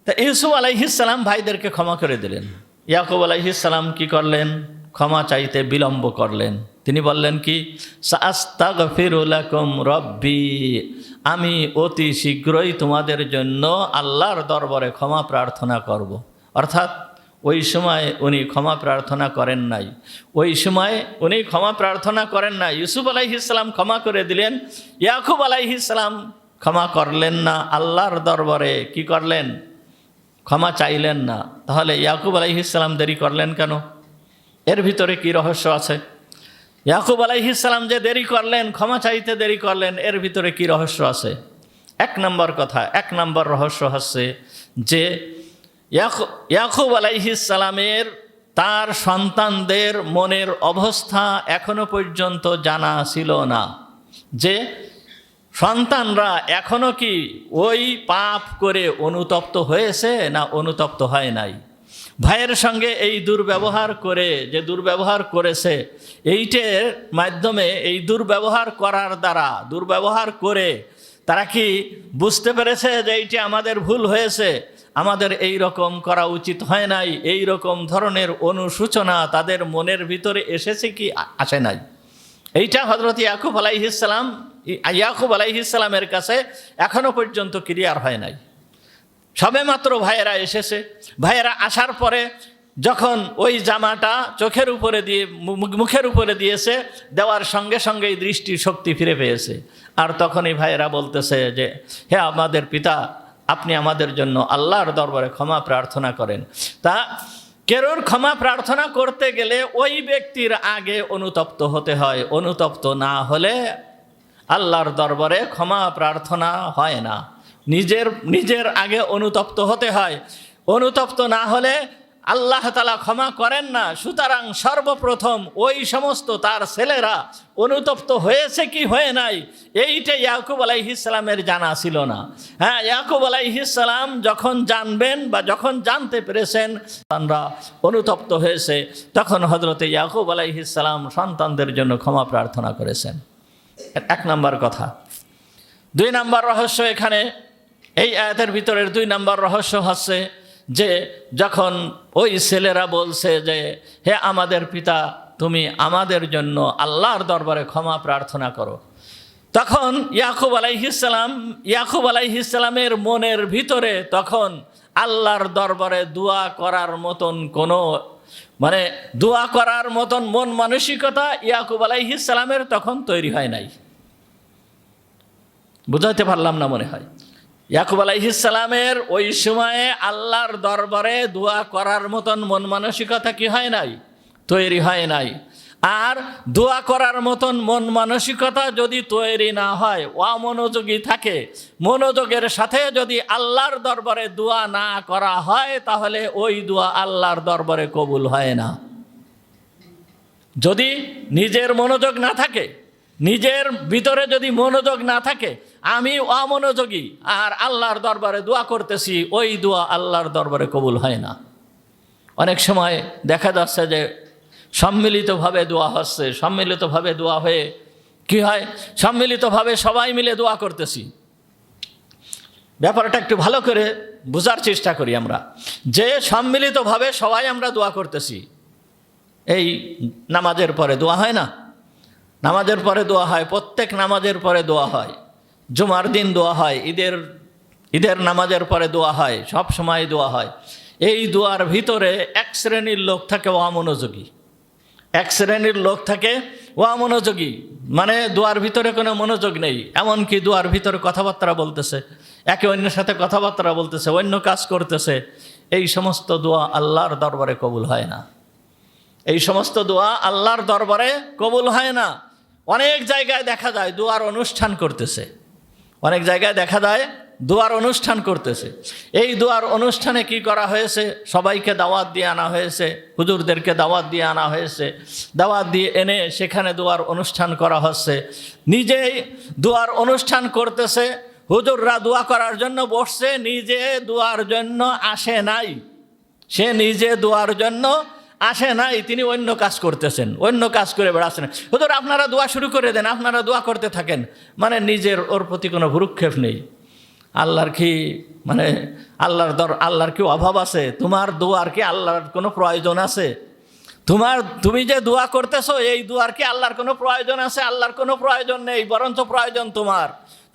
তা ইউসুফ আলাইহিস সালাম ভাইদেরকে ক্ষমা করে দিলেন। ইয়াকুব আলাইহিস সালাম কি করলেন? ক্ষমা চাইতে বিলম্ব করলেন। তিনি বললেন কি? সাআস্তাগফিরু লাকুম রব্বি, আমি অতি শীঘ্রই তোমাদের জন্য আল্লাহর দরবারে ক্ষমা প্রার্থনা করব। অর্থাৎ ওই সময় উনি ক্ষমা প্রার্থনা করেন নাই, ওই সময় উনি ক্ষমা প্রার্থনা করেন নাই। ইউসুফ আলাইহিস সালাম ক্ষমা করে দিলেন, ইয়াকুব আলাইহিস সালাম ক্ষমা করলেন না, আল্লাহর দরবারে কি করলেন? ক্ষমা চাইলেন না। তাহলে ইয়াকুব আলাইহিস সালাম দেরি করলেন কেন? এর ভিতরে কি রহস্য আছে? ইয়াকুব আলাইহিস সালাম যে দেরি করলেন, ক্ষমা চাইতে দেরি করলেন, এর ভিতরে কি রহস্য আছে? এক নম্বর কথা, এক নম্বর রহস্য হচ্ছে যে ইয়াকুব আলাইহিস সালামের তার সন্তানদের মনের অবস্থা এখনো পর্যন্ত জানা ছিল না, যে সন্তানরা এখনো কি ওই পাপ করে অনুতপ্ত হয়েছে না অনুতপ্ত হয় নাই। ভাইয়ের সঙ্গে এই দুর্ব্যবহার করে, যে দুর্ব্যবহার করেছে, এইটার মাধ্যমে, এই দুর্ব্যবহার করার দ্বারা, দুর্ব্যবহার করে তারা কি বুঝতে পেরেছে যে এইটা আমাদের ভুল হয়েছে, আমাদের এই রকম করা উচিত হয় নাই, এই রকম ধরনের অনুশোচনা তাদের মনের ভিতরে এসেছে কি আসে নাই? এইটা হযরত ইয়াকুব আলাইহিস সালামের কাছে এখনো পর্যন্ত ক্লিয়ার হয় নাই। সবেমাত্র ভাইয়েরা এসেছে, ভাইয়েরা আসার পরে যখন ওই জামাটা চোখের উপরে দিয়ে, মুখের উপরে দিয়েছে, দেওয়ার সঙ্গে সঙ্গেই দৃষ্টির শক্তি ফিরে পেয়েছে। আর তখনই ভাইয়েরা বলতেছে যে হে আমাদের পিতা, আপনি আমাদের জন্য আল্লাহর দরবারে ক্ষমা প্রার্থনা করেন। তা কেরোর ক্ষমা প্রার্থনা করতে গেলে ওই ব্যক্তির আগে অনুতপ্ত হতে হয়, অনুতপ্ত না হলে আল্লাহর দরবারে ক্ষমা প্রার্থনা হয় না। নিজের আগে অনুতপ্ত হতে হয়, অনুতপ্ত না হলে আল্লাহ তাআলা ক্ষমা করেন না। সুতরাং সর্বপ্রথম ওই সমস্ত তার ছেলেরা অনুতপ্ত হয়েছে কি হয়ে নাই, এইটা ইয়াকুব আলাইহিস সালামের জানা ছিল না। হ্যাঁ, ইয়াকুব আলাইহিস সালাম যখন জানবেন বা যখন জানতে পেরেছেন সন্তানরা অনুতপ্ত হয়েছে, তখন হযরতে ইয়াকুব আলাইহিস সালাম সন্তানদের জন্য ক্ষমা প্রার্থনা করেছেন। এক নম্বর কথা। 2 নম্বর রহস্য এখানে, এই আয়াতের ভিতরের 2 নম্বর রহস্য হচ্ছে যে যখন ওই ছেলেরা বলছে যে হে আমাদের পিতা, তুমি আমাদের জন্য আল্লাহর দরবারে ক্ষমা প্রার্থনা করো, তখন ইয়াকুব আলাইহিস সালামের মনের ভিতরে তখন আল্লাহর দরবারে দোয়া করার মতন কোনো দোয়া করার মতন মন মানসিকতা ইয়াকুব আলাইহিস সালামের তখন তৈরি হয় নাই। বুঝাতে পারলাম না মনে হয়। ইয়াকুব আলাইহিস সালামের ওই সময়ে আল্লাহর দরবারে দোয়া করার মতন মন মানসিকতা কি হয় নাই, তৈরি হয় নাই। আর দোয়া করার মতন মন মানসিকতা যদি তৈরি না হয়, অমনোযোগী থাকে, মনোযোগের সাথে যদি আল্লাহর দরবারে দোয়া না করা হয়, তাহলে ওই দোয়া আল্লাহর দরবারে কবুল হয় না। যদি নিজের মনোযোগ না থাকে, নিজের ভিতরে যদি মনোযোগ না থাকে, আমি অমনোযোগী আর আল্লাহর দরবারে দোয়া করতেছি, ওই দোয়া আল্লাহর দরবারে কবুল হয় না। অনেক সময় দেখা যাচ্ছে যে সম্মিলিতভাবে দোয়া হচ্ছে, সম্মিলিতভাবে দোয়া হয়ে কি হয়, সম্মিলিতভাবে সবাই মিলে দোয়া করতেছি। ব্যাপারটা একটু ভালো করে বোঝার চেষ্টা করি আমরা, যে সম্মিলিতভাবে সবাই আমরা দোয়া করতেছি। এই নামাজের পরে দোয়া হয় না? নামাজের পরে দোয়া হয়, প্রত্যেক নামাজের পরে দোয়া হয়, জুমার দিন দোয়া হয়, ঈদের নামাজের পরে দোয়া হয়, সব সময় দোয়া হয়। এই দোয়ার ভিতরে এক শ্রেণীর লোক থাকে অমনোযোগী, এক শ্রেণীর লোক থাকে অমনোযোগী, মানে দোয়ার ভিতরে কোনো মনোযোগ নেই। এমনকি দোয়ার ভিতরে কথাবার্তা বলতেছে, একে অন্যের সাথে কথাবার্তা বলতেছে, অন্য কাজ করতেছে। এই সমস্ত দোয়া আল্লাহর দরবারে কবুল হয় না। এই সমস্ত দোয়া আল্লাহর দরবারে কবুল হয় না। অনেক জায়গায় দেখা যায় দোয়ার অনুষ্ঠান করতেছে, অনেক জায়গায় দেখা যায় দোয়ার অনুষ্ঠান করতেছে। এই দোয়ার অনুষ্ঠানে কি করা হয়েছে, সবাইকে দাওয়াত দিয়ে আনা হয়েছে, হুজুরদেরকে দাওয়াত দিয়ে আনা হয়েছে, দাওয়াত দিয়ে এনে সেখানে দোয়ার অনুষ্ঠান করা হচ্ছে। নিজেই দোয়ার অনুষ্ঠান করতেছে, হুজুররা দোয়া করার জন্য বসছে, নিজে দোয়ার জন্য আসে নাই, সে নিজে দোয়ার জন্য আসে নাই, তিনি অন্য কাজ করতেছেন, অন্য কাজ করে বেড়াচ্ছেন। হুজুর আপনারা দোয়া শুরু করে দেন, আপনারা দোয়া করতে থাকেন, মানে নিজের ওর প্রতি কোনো ভ্রুক্ষেপ নেই। আল্লাহর কি আল্লাহর কি অভাব আছে? তোমার দোয়ার কি আল্লাহর কোনো প্রয়োজন আছে? তুমি যে দোয়া করতেছো, এই দোয়ার কি আল্লাহর কোনো প্রয়োজন আছে? আল্লাহর কোনো প্রয়োজন নেই, বরঞ্চ প্রয়োজন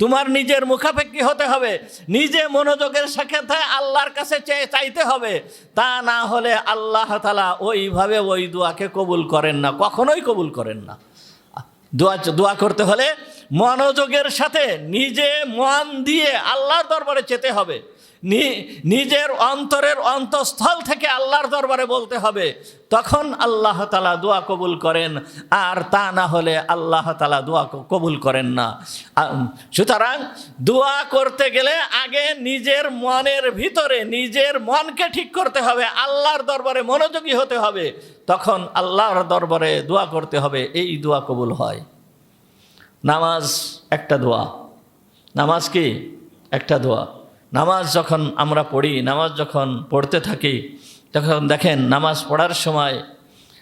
তোমার নিজের মুখাপেক্ষী হতে হবে, নিজে মনোযোগের সাথে আল্লাহর কাছে চাইতে হবে। তা না হলে আল্লাহ তাআলা ওইভাবে ওই দোয়াকে কবুল করেন না, কখনোই কবুল করেন না। দোয়া করতে হলে মনোযোগের সাথে নিজে মন দিয়ে আল্লাহর দরবারে যেতে হবে, নিজের অন্তরের অন্তঃস্থল থেকে আল্লাহর দরবারে বলতে হবে, তখন আল্লাহ তাআলা দোয়া কবুল করেন। আর তা না হলে আল্লাহ তাআলা দোয়া কবুল করেন না। সুতরাং দোয়া করতে গেলে আগে নিজের মনের ভিতরে নিজের মনকে ঠিক করতে হবে, আল্লাহর দরবারে মনোযোগী হতে হবে, তখন আল্লাহর দরবারে দোয়া করতে হবে, এই দোয়া কবুল হয়। নামাজ একটা দোয়া, নামাজ কি একটা দোয়া। নামাজ যখন আমরা পড়ি, নামাজ যখন পড়তে থাকি, তখন দেখেন নামাজ পড়ার সময়,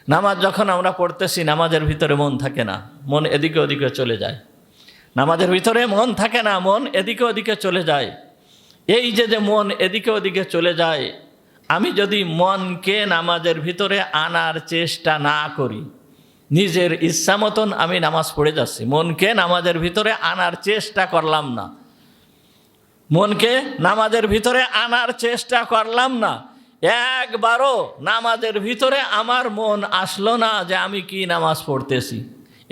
নামাজ যখন আমরা পড়তেছি, নামাজের ভিতরে মন থাকে না, মন এদিকে ওদিকে চলে যায়। নামাজের ভিতরে মন থাকে না, মন এদিকে ওদিকে চলে যায়। এই যে মন এদিকে ওদিকে চলে যায়, আমি যদি মনকে নামাজের ভিতরে আনার চেষ্টা না করি, নিজের ইচ্ছা মতন আমি নামাজ পড়ে যাচ্ছি, মনকে নামাজের ভিতরে আনার চেষ্টা করলাম না, মনকে নামাজের ভিতরে আনার চেষ্টা করলাম না, একবারও নামাজের ভিতরে আমার মন আসলো না যে আমি কি নামাজ পড়তেছি,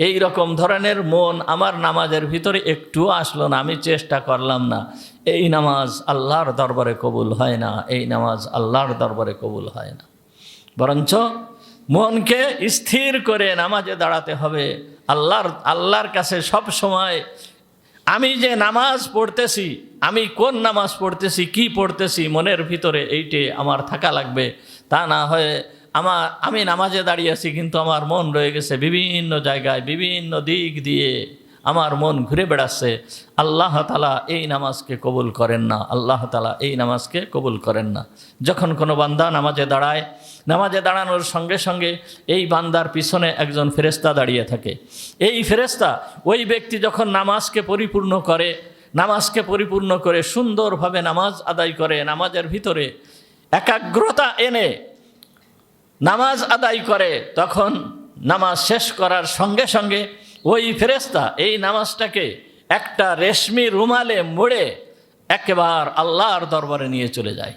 এই রকম ধরনের মন আমার নামাজের ভিতরে একটুও আসলো না, আমি চেষ্টা করলাম না, এই নামাজ আল্লাহর দরবারে কবুল হয় না, এই নামাজ আল্লাহর দরবারে কবুল হয় না। বরঞ্চ মনকে স্থির করে নামাজে দাঁড়াতে হবে, আল্লাহর কাছে সব সময় আমি যে নামাজ পড়তেছি, আমি কোন নামাজ পড়তেছি, কি পড়তেছি, মনের ভিতরে এইটে আমার থাকা লাগবে। তা না হয়ে আমি নামাজে দাঁড়িয়ে আছি কিন্তু আমার মন রয়ে গেছে বিভিন্ন জায়গায়, বিভিন্ন দিক দিয়ে আমার মন ঘুরে বেড়াচ্ছে, আল্লাহ তাআলা এই নামাজকে কবুল করেন না, আল্লাহ তাআলা এই নামাজকে কবুল করেন না। যখন কোনো বান্দা নামাজে দাঁড়ায়, নামাজে দাঁড়ানোর সঙ্গে সঙ্গে এই বান্দার পিছনে একজন ফেরেশতা দাঁড়িয়ে থাকে। এই ফেরেশতা ওই ব্যক্তি যখন নামাজকে পরিপূর্ণ করে সুন্দরভাবে নামাজ আদায় করে, নামাজের ভিতরে একাগ্রতা এনে নামাজ আদায় করে, তখন নামাজ শেষ করার সঙ্গে সঙ্গে ওই ফেরেশতা এই নামাজটাকে একটা রেশমি রুমালে মুড়ে একেবারে আল্লাহর দরবারে নিয়ে চলে যায়।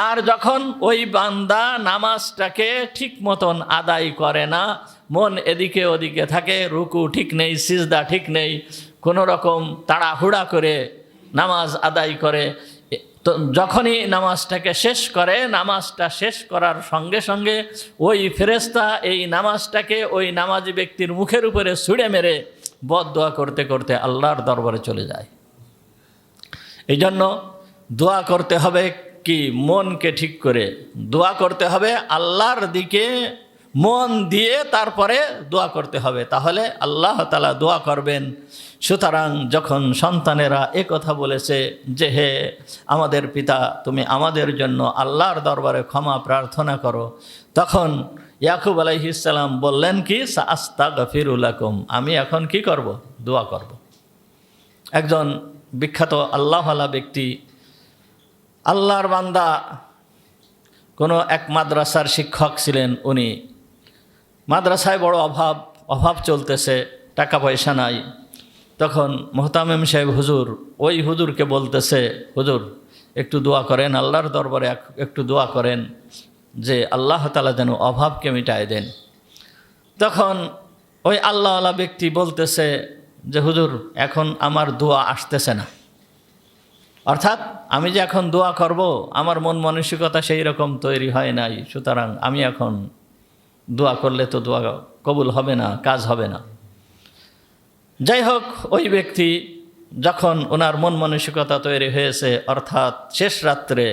আর যখন ওই বান্দা নামাজটাকে ঠিক মতন আদায় করে না, মন এদিকে ওদিকে থাকে, রুকু ঠিক নেই, সিজদা ঠিক নেই, কোনো রকম তাড়াহুড়া করে নামাজ আদায় করে, তো যখনই নামাজটাকে শেষ করে, নামাজটা শেষ করার সঙ্গে সঙ্গে ওই ফেরেশতা এই নামাজটাকে ওই নামাজি ব্যক্তির মুখের উপরে ছুঁড়ে মেরে বদদোয়া করতে করতে আল্লাহর দরবারে চলে যায়। এই জন্য দোয়া করতে হবে কি, মনকে ঠিক করে দোয়া করতে হবে, আল্লাহর দিকে মন দিয়ে তারপরে দোয়া করতে হবে, তাহলে আল্লাহ তাআলা দোয়া করবেন। সুতরাং যখন সন্তানেরা কথা বলেছে যে হে আমাদের পিতা, তুমি আমাদের জন্য আল্লাহর দরবারে ক্ষমা প্রার্থনা করো, তখন ইয়াকুব আলাইহিস সালাম বললেন কি, সাআস্তাগফিরু লাকুম, আমি এখন কি করব, দোয়া করব। একজন বিখ্যাত আল্লাহওয়ালা ব্যক্তি, আল্লাহর বান্দা, কোনো এক মাদ্রাসার শিক্ষক ছিলেন। উনি মাদ্রাসায় বড় অভাব চলতেছে, টাকা পয়সা নাই। তখন মোহতামিম সাহেব হুজুর ওই হুজুরকে বলতেছে, হুজুর একটু দোয়া করেন, আল্লাহর দরবারে একটু দোয়া করেন যে আল্লাহ তাআলা যেন অভাবকে মিটায় দেন। তখন ওই আল্লাহওয়ালা ব্যক্তি বলতেছে যে হুজুর এখন আমার দোয়া আসতেছে না, অর্থাৎ আমি যে এখন দোয়া করব আমার মন মানসিকতা সেই রকম তৈরি হয় নাই, সুতরাং আমি এখন দোয়া করলে তো দোয়া কবুল হবে না, কাজ হবে না। যাই হোক, ওই ব্যক্তি যখন ওনার মন মানসিকতা তৈরি হয়েছে, অর্থাৎ শেষ রাত্রে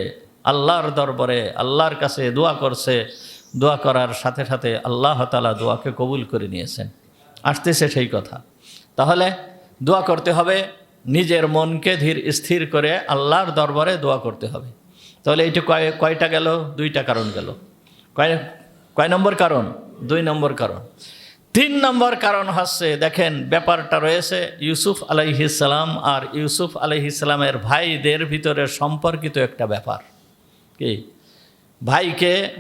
আল্লাহর দরবারে আল্লাহর কাছে দোয়া করছে, দোয়া করার সাথে সাথে আল্লাহ তাআলা দোয়াকে কবুল করে নিয়েছেন। আসতেছে সেই কথা, তাহলে দোয়া করতে হবে, নিজের মনকে ধীর স্থির করে আল্লাহর দরবারে দোয়া করতে হবে। তাহলে এইটা কয়টা গেল, দুইটা কারণ গেল। কয় নম্বর কারণ? 2 নম্বর কারণ। 3 নম্বর কারণ হচ্ছে, দেখেন ব্যাপারটা রয়েছে ইউসুফ আলাইহিস সালাম আর ইউসুফ আলাইহিস সালামের ভাইদের ভিতরে সম্পর্কিত একটা ব্যাপার। কি,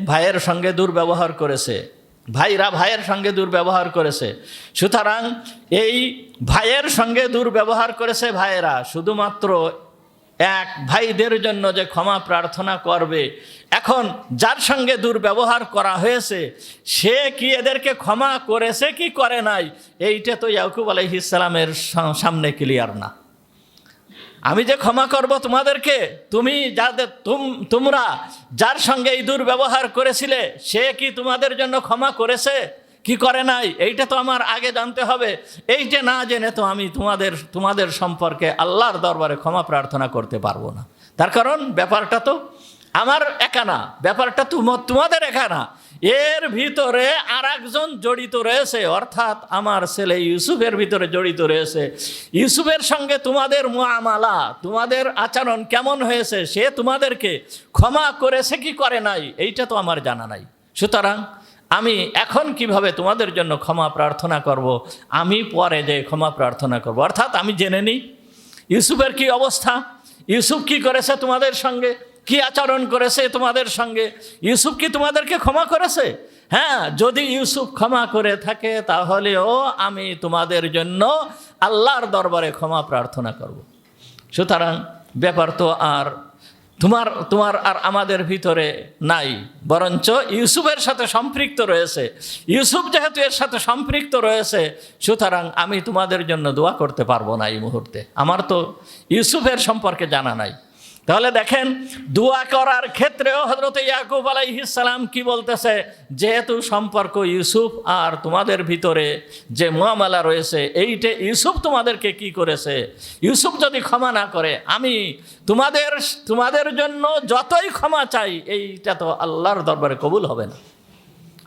ভাইয়ের সঙ্গে দুর্ব্যবহার করেছে, ভাইরা ভাইয়ের সঙ্গে দুর্ব্যবহার করেছে। সুতরাং এই ভাইয়ের সঙ্গে দুর্ব্যবহার করেছে ভাইয়েরা, শুধুমাত্র এক ভাইদের জন্য যে ক্ষমা প্রার্থনা করবে, এখন যার সঙ্গে দুর্ব্যবহার করা হয়েছে সে কি এদেরকে ক্ষমা করেছে কি করে নাই, এইটা তো ইয়াকুব আলাইহিস সালামের সামনে ক্লিয়ার না। আমি যে ক্ষমা করব তোমাদেরকে, তোমরা যার সঙ্গে এই দুর্ব্যবহার করেছিলে সে কি তোমাদের জন্য ক্ষমা করেছে কি করে নাই, এইটা তো আমার আগে জানতে হবে। এইটা না জেনে তো আমি তোমাদের সম্পর্কে আল্লাহর দরবারে ক্ষমা প্রার্থনা করতে পারবো না। তার কারণ ব্যাপারটা তো আমার একা না, ব্যাপারটা তোমাদের একা না, এর ভিতরে আর একজন জড়িত রয়েছে, অর্থাৎ আমার ছেলে ইউসুফের ভিতরে জড়িত রয়েছে। ইউসুফের সঙ্গে তোমাদের মুআমালা, তোমাদের আচরণ কেমন হয়েছে, সে তোমাদেরকে ক্ষমা করেছে কি করে নাই, এইটা তো আমার জানা নাই। সুতরাং আমি এখন কিভাবে তোমাদের জন্য ক্ষমা প্রার্থনা করব, আমি পরে যে ক্ষমা প্রার্থনা করব। অর্থাৎ আমি জেনে নিই ইউসুফের কি অবস্থা, ইউসুফ কি করেছে তোমাদের সঙ্গে, কি আচরণ করেছে তোমাদের সঙ্গে, ইউসুফ কি তোমাদেরকে ক্ষমা করেছে। হ্যাঁ, যদি ইউসুফ ক্ষমা করে থাকে তাহলেও আমি তোমাদের জন্য আল্লাহর দরবারে ক্ষমা প্রার্থনা করব। সুতরাং ব্যাপার তো আর তোমার আর আমাদের ভিতরে নাই, বরঞ্চ ইউসুফের সাথে সম্পৃক্ত রয়েছে। ইউসুফ যেহেতু এর সাথে সম্পৃক্ত রয়েছে, সুতরাং আমি তোমাদের জন্য দোয়া করতে পারবো না এই মুহূর্তে, আমার তো ইউসুফের সম্পর্কে জানা নাই। তাহলে দেখেন দোয়া করার ক্ষেত্রেও হযরত ইয়াকুব আলাইহিস সালাম কি বলতেছে, যেহেতু সম্পর্ক ইউসুফ আর তোমাদের ভিতরে যে মুআমালা রয়েছে, এইটা ইউসুফ তোমাদেরকে কি করেছে, ইউসুফ যদি ক্ষমা না করে আমি তোমাদের জন্য যতই ক্ষমা চাই এইটা তো আল্লাহর দরবারে কবুল হবে না,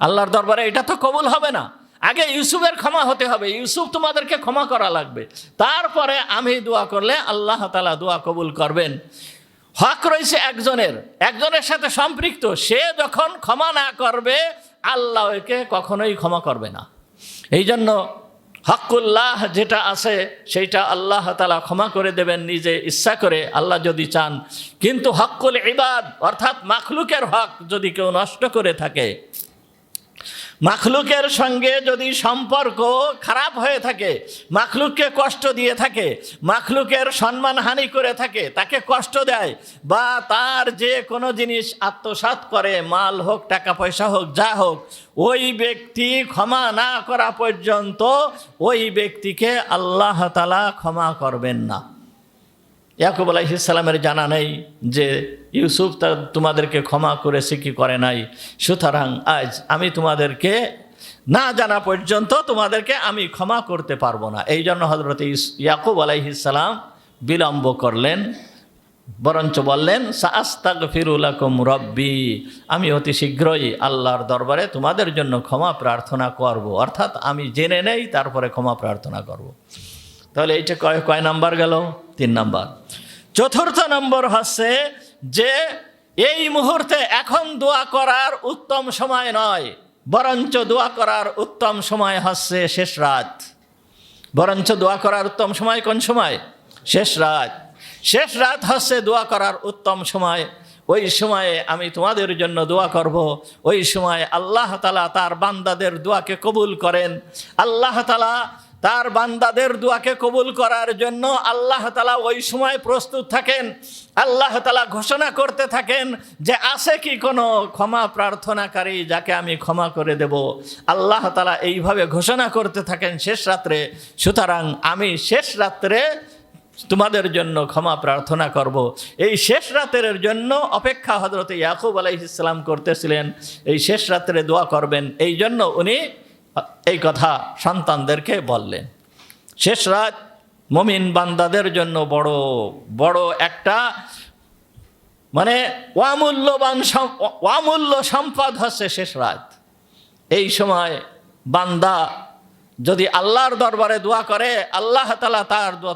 আল্লাহর দরবারে এটা তো কবুল হবে না। আগে ইউসুফের ক্ষমা হতে হবে, ইউসুফ তোমাদেরকে ক্ষমা করা লাগবে, তারপরে আমি দোয়া করলে আল্লাহ তাআলা দোয়া কবুল করবেন। হক রয়েছে একজনের সাথে সম্পৃক্ত, সে যখন ক্ষমা না করবে আল্লাহ একে কখনোই ক্ষমা করবে না। এই জন্য হকুল্লাহ যেটা আছে সেইটা আল্লাহ তাআলা ক্ষমা করে দেবেন নিজে ইচ্ছা করে, আল্লাহ যদি চান। কিন্তু হকুল ইবাদ অর্থাৎ মাখলুকের হক যদি কেউ নষ্ট করে থাকে, মাখলুকের সঙ্গে যদি সম্পর্ক খারাপ হয়ে থাকে, মাখলুককে কষ্ট দিয়ে থাকে, মাখলুকের সম্মানহানি করে থাকে, তাকে কষ্ট দেয়, বা তার যে কোনো জিনিস আত্মসাৎ করে, মাল হোক টাকা পয়সা হোক যা হোক, ওই ব্যক্তি ক্ষমা না করা পর্যন্ত ওই ব্যক্তিকে আল্লাহ তাআলা ক্ষমা করবেন না। ইয়াকুব আলাইহিস সালামের জানা নেই যে ইউসুফ তোমাদেরকে ক্ষমা করেছে কি করে নাই, সুতরাং আজ আমি তোমাদেরকে না জানা পর্যন্ত তোমাদেরকে আমি ক্ষমা করতে পারবো না। এই জন্য হযরত ইয়াকুব আলাইহিস সালাম বিলম্ব করলেন, বরঞ্চ বললেন সাআস্তাগফিরু লাকুম রব্বি, আমি অতি শীঘ্রই আল্লাহর দরবারে তোমাদের জন্য ক্ষমা প্রার্থনা করব, অর্থাৎ আমি জেনে নেই তারপরে ক্ষমা প্রার্থনা করব। তাহলে এইটা কয় নাম্বার গেল? 3 নাম্বার। 4th নম্বর হচ্ছে যে এই মুহূর্তে এখন দোয়া করার উত্তম সময় নয়, বরঞ্চ দোয়া করার উত্তম সময় হচ্ছে শেষ রাত। বরঞ্চ দোয়া করার উত্তম সময় কোন সময়? শেষ রাত। শেষ রাত হচ্ছে দোয়া করার উত্তম সময়। ওই সময়ে আমি তোমাদের জন্য দোয়া করব। ওই সময় আল্লাহ তাআলা তার বান্দাদের দোয়াকে কবুল করেন। আল্লাহ তাআলা তার বান্দাদের দোয়াকে কবুল করার জন্য আল্লাহ তাআলা ওই সময় প্রস্তুত থাকেন। আল্লাহ তাআলা ঘোষণা করতে থাকেন যে আছে কি কোনো ক্ষমা প্রার্থনাকারী যাকে আমি ক্ষমা করে দেব। আল্লাহ তাআলা এইভাবে ঘোষণা করতে থাকেন শেষ রাত্রে। সুতরাং আমি শেষ রাত্রে তোমাদের জন্য ক্ষমা প্রার্থনা করব। এই শেষ রাতের জন্য অপেক্ষা হযরত ইয়াকুব আলাইহিস সালাম করতেছিলেন, এই শেষ রাত্রে দোয়া করবেন, এই জন্য উনি এই কথা সন্তানদেরকে বললেন। শেষ রাত মুমিন বান্দাদের জন্য বড় বড় একটা মানে অমূল্য সম্পদ হচ্ছে শেষ রাত। এই সময় বান্দা যদি আল্লাহর দরবারে দোয়া করে, আল্লাহ তাআলা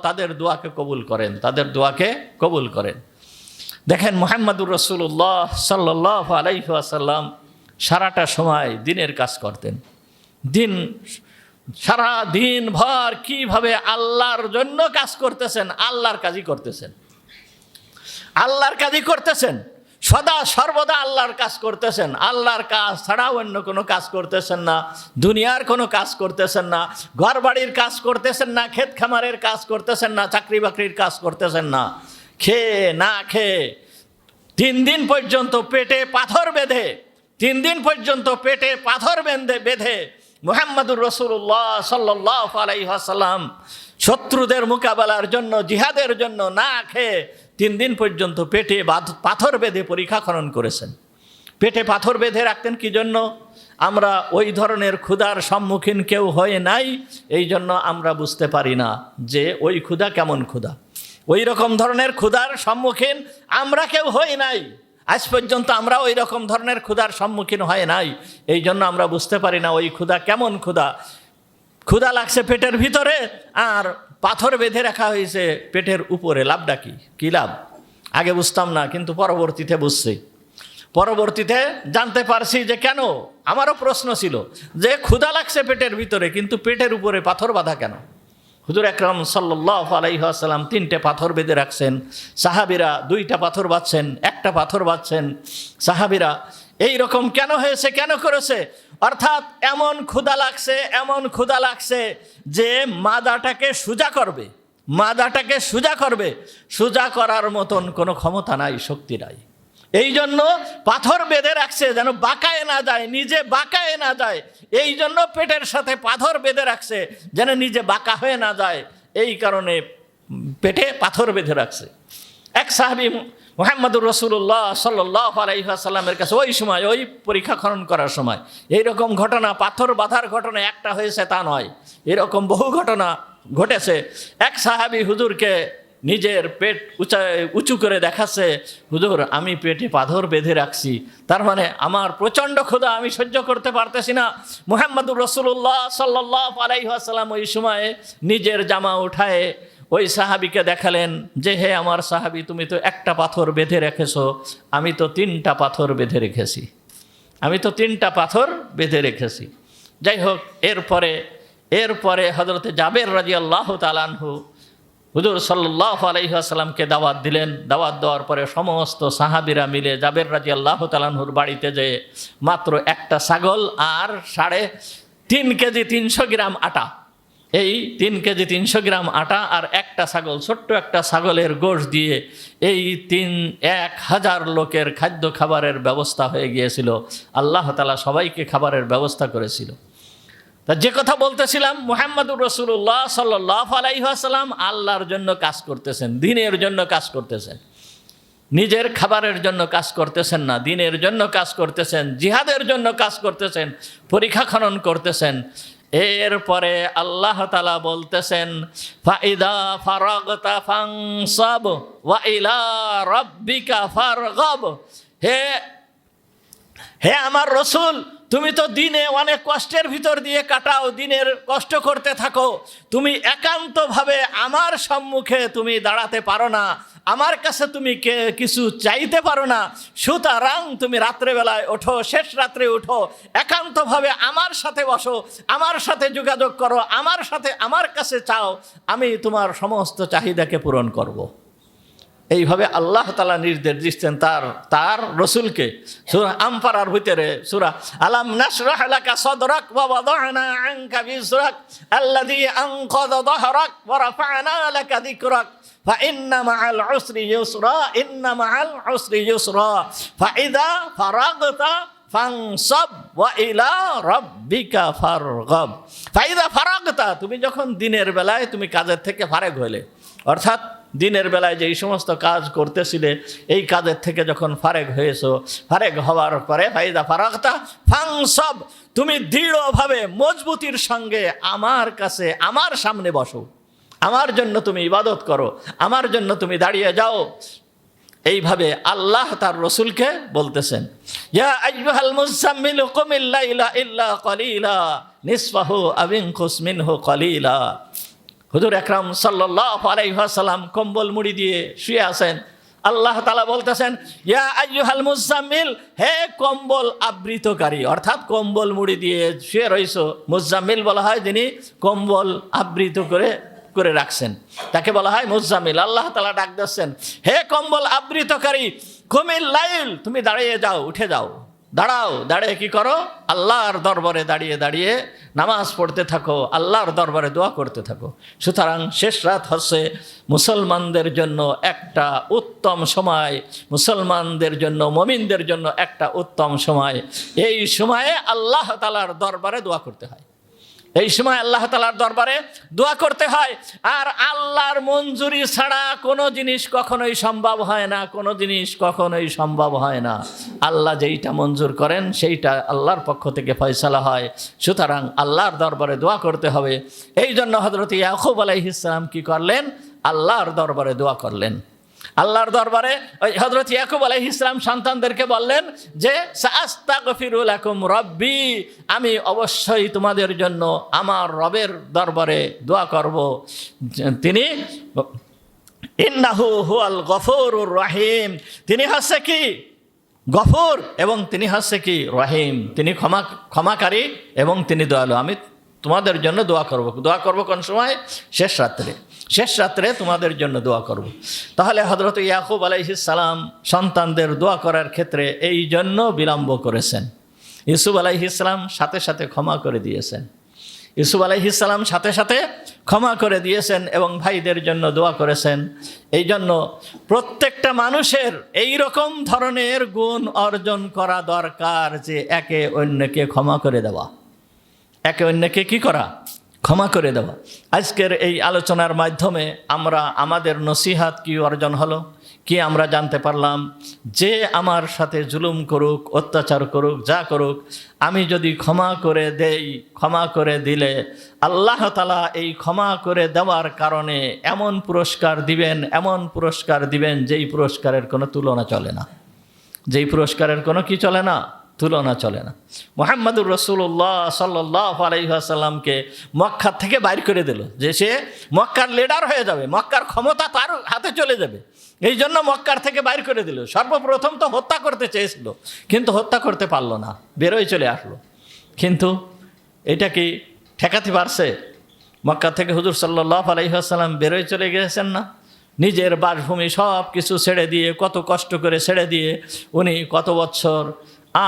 তাদের দোয়াকে কবুল করেন, তাদের দোয়াকে কবুল করেন। দেখেন মুহাম্মদুর রাসূলুল্লাহ সাল্লাল্লাহু আলাইহি ওয়াসাল্লাম সারাটা সময় দিনের কাজ করতেন। সারা দিন ভর কিভাবে আল্লাহর জন্য কাজ করতেছেন, আল্লাহর কাজই করতেছেন, আল্লাহর কাজই করতেছেন, সদা সর্বদা আল্লাহর কাজ করতেছেন। আল্লাহর কাজ ছাড়া অন্য কোনো কাজ করতেছেন না, দুনিয়ার কোনো কাজ করতেছেন না, ঘর বাড়ির কাজ করতেছেন না, ক্ষেত খামারের কাজ করতেছেন না, চাকরি বাকরির কাজ করতেছেন না। খেয়ে না খেয়ে 3 দিন পর্যন্ত পেটে পাথর বেঁধে 3 দিন পর্যন্ত পেটে পাথর বেঁধে মুহাম্মদুর রাসূলুল্লাহ সাল্লাল্লাহু আলাইহি ওয়াসাল্লাম শত্রুদের মোকাবেলার জন্য, জিহাদের জন্য না খেয়ে 3 দিন পর্যন্ত পেটে পাথর বেঁধে পরীক্ষা খনন করেছেন। পেটে পাথর বেঁধে রাখতেন কি জন্য? আমরা ওই ধরনের ক্ষুধার সম্মুখীন কেউ হয়ে নাই, এই জন্য আমরা বুঝতে পারি না যে ওই ক্ষুধা কেমন ক্ষুধা। ওই রকম ধরনের ক্ষুধার সম্মুখীন আমরা কেউ হই নাই, আজ পর্যন্ত আমরা ওই রকম ধরনের ক্ষুধার সম্মুখীন হয় নাই, এই জন্য আমরা বুঝতে পারি না ওই ক্ষুধা কেমন ক্ষুধা। ক্ষুধা লাগছে পেটের ভিতরে আর পাথর বেঁধে রাখা হয়েছে পেটের উপরে। লাভটা কি লাভ? আগে বুঝতাম না, কিন্তু পরবর্তীতে বুঝছি, পরবর্তীতে জানতে পারছি যে কেন। আমারও প্রশ্ন ছিল যে ক্ষুধা লাগছে পেটের ভিতরে, কিন্তু পেটের উপরে পাথর বাঁধা কেন? হুজুর আকরাম সাল্লাল্লাহু আলাইহি ওয়াসাল্লাম 3টে পাথর বেঁধে রাখছেন, সাহাবীরা 2টা পাথর বাঁধছেন, 1টা পাথর বাঁধছেন। সাহাবীরা এই রকম কেন হয়েছে, কেন করেছে? অর্থাৎ এমন ক্ষুধা লাগছে যে মাদাটাকে সোজা করবে, সোজা করার মতন কোনো ক্ষমতা নাই, শক্তি নাই। এই জন্য পাথর বেঁধে রাখছে যেন বাঁকায় না যায়, নিজে বাঁকায় না যায়। এই জন্য পেটের সাথে পাথর বেঁধে রাখছে যেন নিজে বাঁকা হয়ে না যায়, এই কারণে পেটে পাথর বেঁধে রাখছে। এক সাহাবী মুহাম্মদুর রাসূলুল্লাহ সাল্লাল্লাহু আলাইহি ওয়াসাল্লামের কাছে ওই সময় ওই পরীক্ষা খনন করার সময় এইরকম ঘটনা, পাথর বাঁধার ঘটনা একটা হয়েছে তা নয়, এরকম বহু ঘটনা ঘটেছে। এক সাহাবী হুজুরকে নিজের পেট উঁচু করে দেখাচ্ছে, হুজুর আমি পেটে পাথর বেঁধে রাখছি, তার মানে আমার প্রচণ্ড ক্ষুধা, আমি সহ্য করতে পারতেছি না। মুহাম্মদুর রাসূলুল্লাহ সাল্লাল্লাহু আলাইহি ওয়াসাল্লাম ওই সময়ে নিজের জামা উঠায়ে ওই সাহাবীকে দেখালেন যে, হে আমার সাহাবী, তুমি তো একটা পাথর বেঁধে রেখেছো, আমি তো 3টা পাথর বেঁধে রেখেছি, আমি তো 3টা পাথর বেঁধে রেখেছি। যাই হোক, এরপরে হযরতে জাবের রাদিয়াল্লাহু তাআলা আনহু হুজুর সাল্লাল্লাহু আলাইহি ওয়াসাল্লামকে দাওয়াত দিলেন। দাওয়াত দেওয়ার পরে সমস্ত সাহাবীরা মিলে জাবের রাদিয়াল্লাহু তাআলা আনহুর বাড়িতে যেয়ে মাত্র একটা ছাগল আর 3.5 কেজি 300 গ্রাম আটা, এই 3 কেজি 300 গ্রাম আটা আর একটা ছাগল, ছোট্ট একটা ছাগলের গোশত দিয়ে এই 1000 লোকের খাদ্য খাবারের ব্যবস্থা হয়ে গিয়েছিল। আল্লাহ তাআলা সবাইকে খাবারের ব্যবস্থা করেছিল। তা যে কথা বলতেছিলাম, মুহাম্মদুর রাসূলুল্লাহ সাল্লাল্লাহু আলাইহি ওয়াসাল্লাম আল্লাহর জন্য কাজ করতেছেন, দ্বীনের জন্য কাজ করতেছেন, নিজের খাবারের জন্য কাজ করতেছেন না, দ্বীনের জন্য কাজ করতেছেন, জিহাদের জন্য কাজ করতেছেন, পরীক্ষা খনন করতেছেন। এরপরে আল্লাহ তাআলা বলতেছেন, ফাইদা ফারাগতা ফানসাব ওয়া ইলা রাব্বিকা ফারগাব। হে আমার রসুল, তুমি তো দিনে অনেক কষ্টের ভিতর দিয়ে কাটাও, দিনের কষ্ট করতে থাকো, তুমি একান্তভাবে আমার সম্মুখে তুমি দাঁড়াতে পারো না, আমার কাছে তুমি কিছু চাইতে পারো না, সুতরাং তুমি রাত্রেবেলায় ওঠো, শেষ রাত্রে উঠো, একান্তভাবে আমার সাথে বসো, আমার সাথে যোগাযোগ করো, আমার কাছে চাও, আমি তোমার সমস্ত চাহিদাকে পূরণ করব। এইভাবে আল্লাহ তাআলা নির্দেশ দিচ্ছেন তার রসুলকে। সূরা আনফালের ভিতরে সূরা আলাম নাশরাহ লাকা সাদরাক ওয়া ওয়াদা'না আনকা বিজরাক আল্লাযী আনকাযা যাহরাক ওয়া রাফা'না লাকা যিকরাক ফাইন্না মা'আল উসরি ইউসরা ইন্না মা'আল উসরি ইউসরা ফাইদা ফারাগতা ফানসাব ওয়া ইলা রাব্বিকা ফারগাব। ফাইদা ফারাগতা, তুমি যখন দিনের বেলায় তুমি কাজের থেকে ফারেগ হইলে, অর্থাৎ দিনের বেলায় যেই সমস্ত কাজ করতেছিলে এই কাজের থেকে যখন ফারেগ হয়েছো, ফারেগ হওয়ার পরে ফাইদা ফারাগতা ফানসাব, তুমি দৃঢ়ভাবে মজবুতির সঙ্গে আমার কাছে, আমার সামনে বসো, আমার জন্য তুমি ইবাদত করো, আমার জন্য তুমি দাঁড়িয়ে যাও। এইভাবে আল্লাহ তার রসুলকে বলতেছেন, ইয়া আইয়ুহাল মুযাম্মিল কুমিল লাইলা ইল্লা কলিলা নিসফাহু আও ইনকুস মিনহু কলিলা। হুজুর আকরাম সাল্লাল্লাহু আলাইহি ওয়াসাল্লাম কম্বল মুড়ি দিয়ে শুয়ে আছেন। আল্লাহ তাআলা বলতেছেন, ইয়া আইয়ুহাল মুযাম্মিল, হে কম্বল আবৃতকারী, অর্থাৎ কম্বল মুড়ি দিয়ে শুয়ে রইছো। মুযাম্মিল বলা হয় যিনি কম্বল আবৃত করে রাখছেন, তাকে বলা হয় মুযাম্মিল। আল্লাহ তাআলা ডাক দিচ্ছেন, হে কম্বল আবৃতকারী, কুমিল লাইল, তুমি দাঁড়িয়ে যাও, উঠে যাও, দাঁড়াও, দাঁড়িয়ে কি করো? আল্লাহর দরবারে দাঁড়িয়ে নামাজ পড়তে থাকো, আল্লাহর দরবারে দোয়া করতে থাকো। সুতরাং শেষ রাত হচ্ছে মুসলমানদের জন্য একটা উত্তম সময়, মুসলমানদের জন্য, মুমিনদের জন্য একটা উত্তম সময়। এই সময়ে আল্লাহ তাআলার দরবারে দোয়া করতে হয়, এই সময় আল্লাহ তাআলার দরবারে দোয়া করতে হয়। আর আল্লাহর মঞ্জুরি ছাড়া কোনো জিনিস কখনোই সম্ভব হয় না, কোনো জিনিস কখনোই সম্ভব হয় না। আল্লাহ যেইটা মঞ্জুর করেন সেইটা আল্লাহর পক্ষ থেকে ফয়সালা হয়। সুতরাং আল্লাহর দরবারে দোয়া করতে হবে। এই জন্য হযরত ইয়াকুব আলাইহিস সালাম কি করলেন? আল্লাহর দরবারে দোয়া করলেন। আল্লাহর দরবারে হযরত ইয়াকুব আলাইহিস সালাম সন্তানদেরকে বললেন যে, সাআস্তাগফিরু লাকুম রব্বি, আমি অবশ্যই তোমাদের জন্য আমার রবের দরবারে দোয়া করব। তিনি ইন্নাহু হুয়াল গফুরুর রহিম, তিনি হচ্ছে কি গফুর এবং তিনি হচ্ছে কি রহিম, তিনি ক্ষমাকারী এবং তিনি দয়ালু। আমি তোমাদের জন্য দোয়া করব কোন সময়? শেষ রাত্রে তোমাদের জন্য দোয়া করব। তাহলে হযরত ইয়াকুব আলাইহিস সালাম সন্তানদের দোয়া করার ক্ষেত্রে এই জন্য বিলম্ব করেছেন। ইউসুফ আলাইহিস সালাম সাথে সাথে ক্ষমা করে দিয়েছেন, ইউসুফ আলাইহিস সালাম সাথে সাথে ক্ষমা করে দিয়েছেন এবং ভাইদের জন্য দোয়া করেছেন। এই জন্য প্রত্যেকটা মানুষের এই রকম ধরনের গুণ অর্জন করা দরকার যে একে অন্যকে ক্ষমা করে দেওয়া, একে অন্যকে কি করা? ক্ষমা করে দেওয়া। আজকের এই আলোচনার মাধ্যমে আমরা আমাদের নসিহাত কি অর্জন হলো, কি আমরা জানতে পারলাম যে আমার সাথে জুলুম করুক, অত্যাচার করুক, যা করুক, আমি যদি ক্ষমা করে দেই, ক্ষমা করে দিলে আল্লাহ তাআলা এই ক্ষমা করে দেওয়ার কারণে এমন পুরস্কার দিবেন, এমন পুরস্কার দিবেন যেই পুরস্কারের কোনো তুলনা চলে না, যেই পুরস্কারের কোনো কি চলে না, তুলনা চলে না। মুহাম্মদুর রাসূলুল্লাহ সাল্লাল্লাহু আলাইহি ওয়াসাল্লামকে মক্কা থেকে বাইর করে দিল, যে সে মক্কার লিডার হয়ে যাবে, মক্কার ক্ষমতা তার হাতে চলে যাবে, এই জন্য মক্কার থেকে বাইর করে দিল। সর্বপ্রথম তো হত্যা করতে চেয়েছিল, কিন্তু হত্যা করতে পারলো না, বেরোয় চলে আসলো। কিন্তু এটা কি ঠেকাতে পারছে? মক্কা থেকে হুজুর সাল্লাল্লাহু আলাইহি ওয়াসাল্লাম বেরোয় চলে গিয়েছেন না, নিজের বাসভূমি সব কিছু ছেড়ে দিয়ে, কত কষ্ট করে ছেড়ে দিয়ে উনি কত বছর,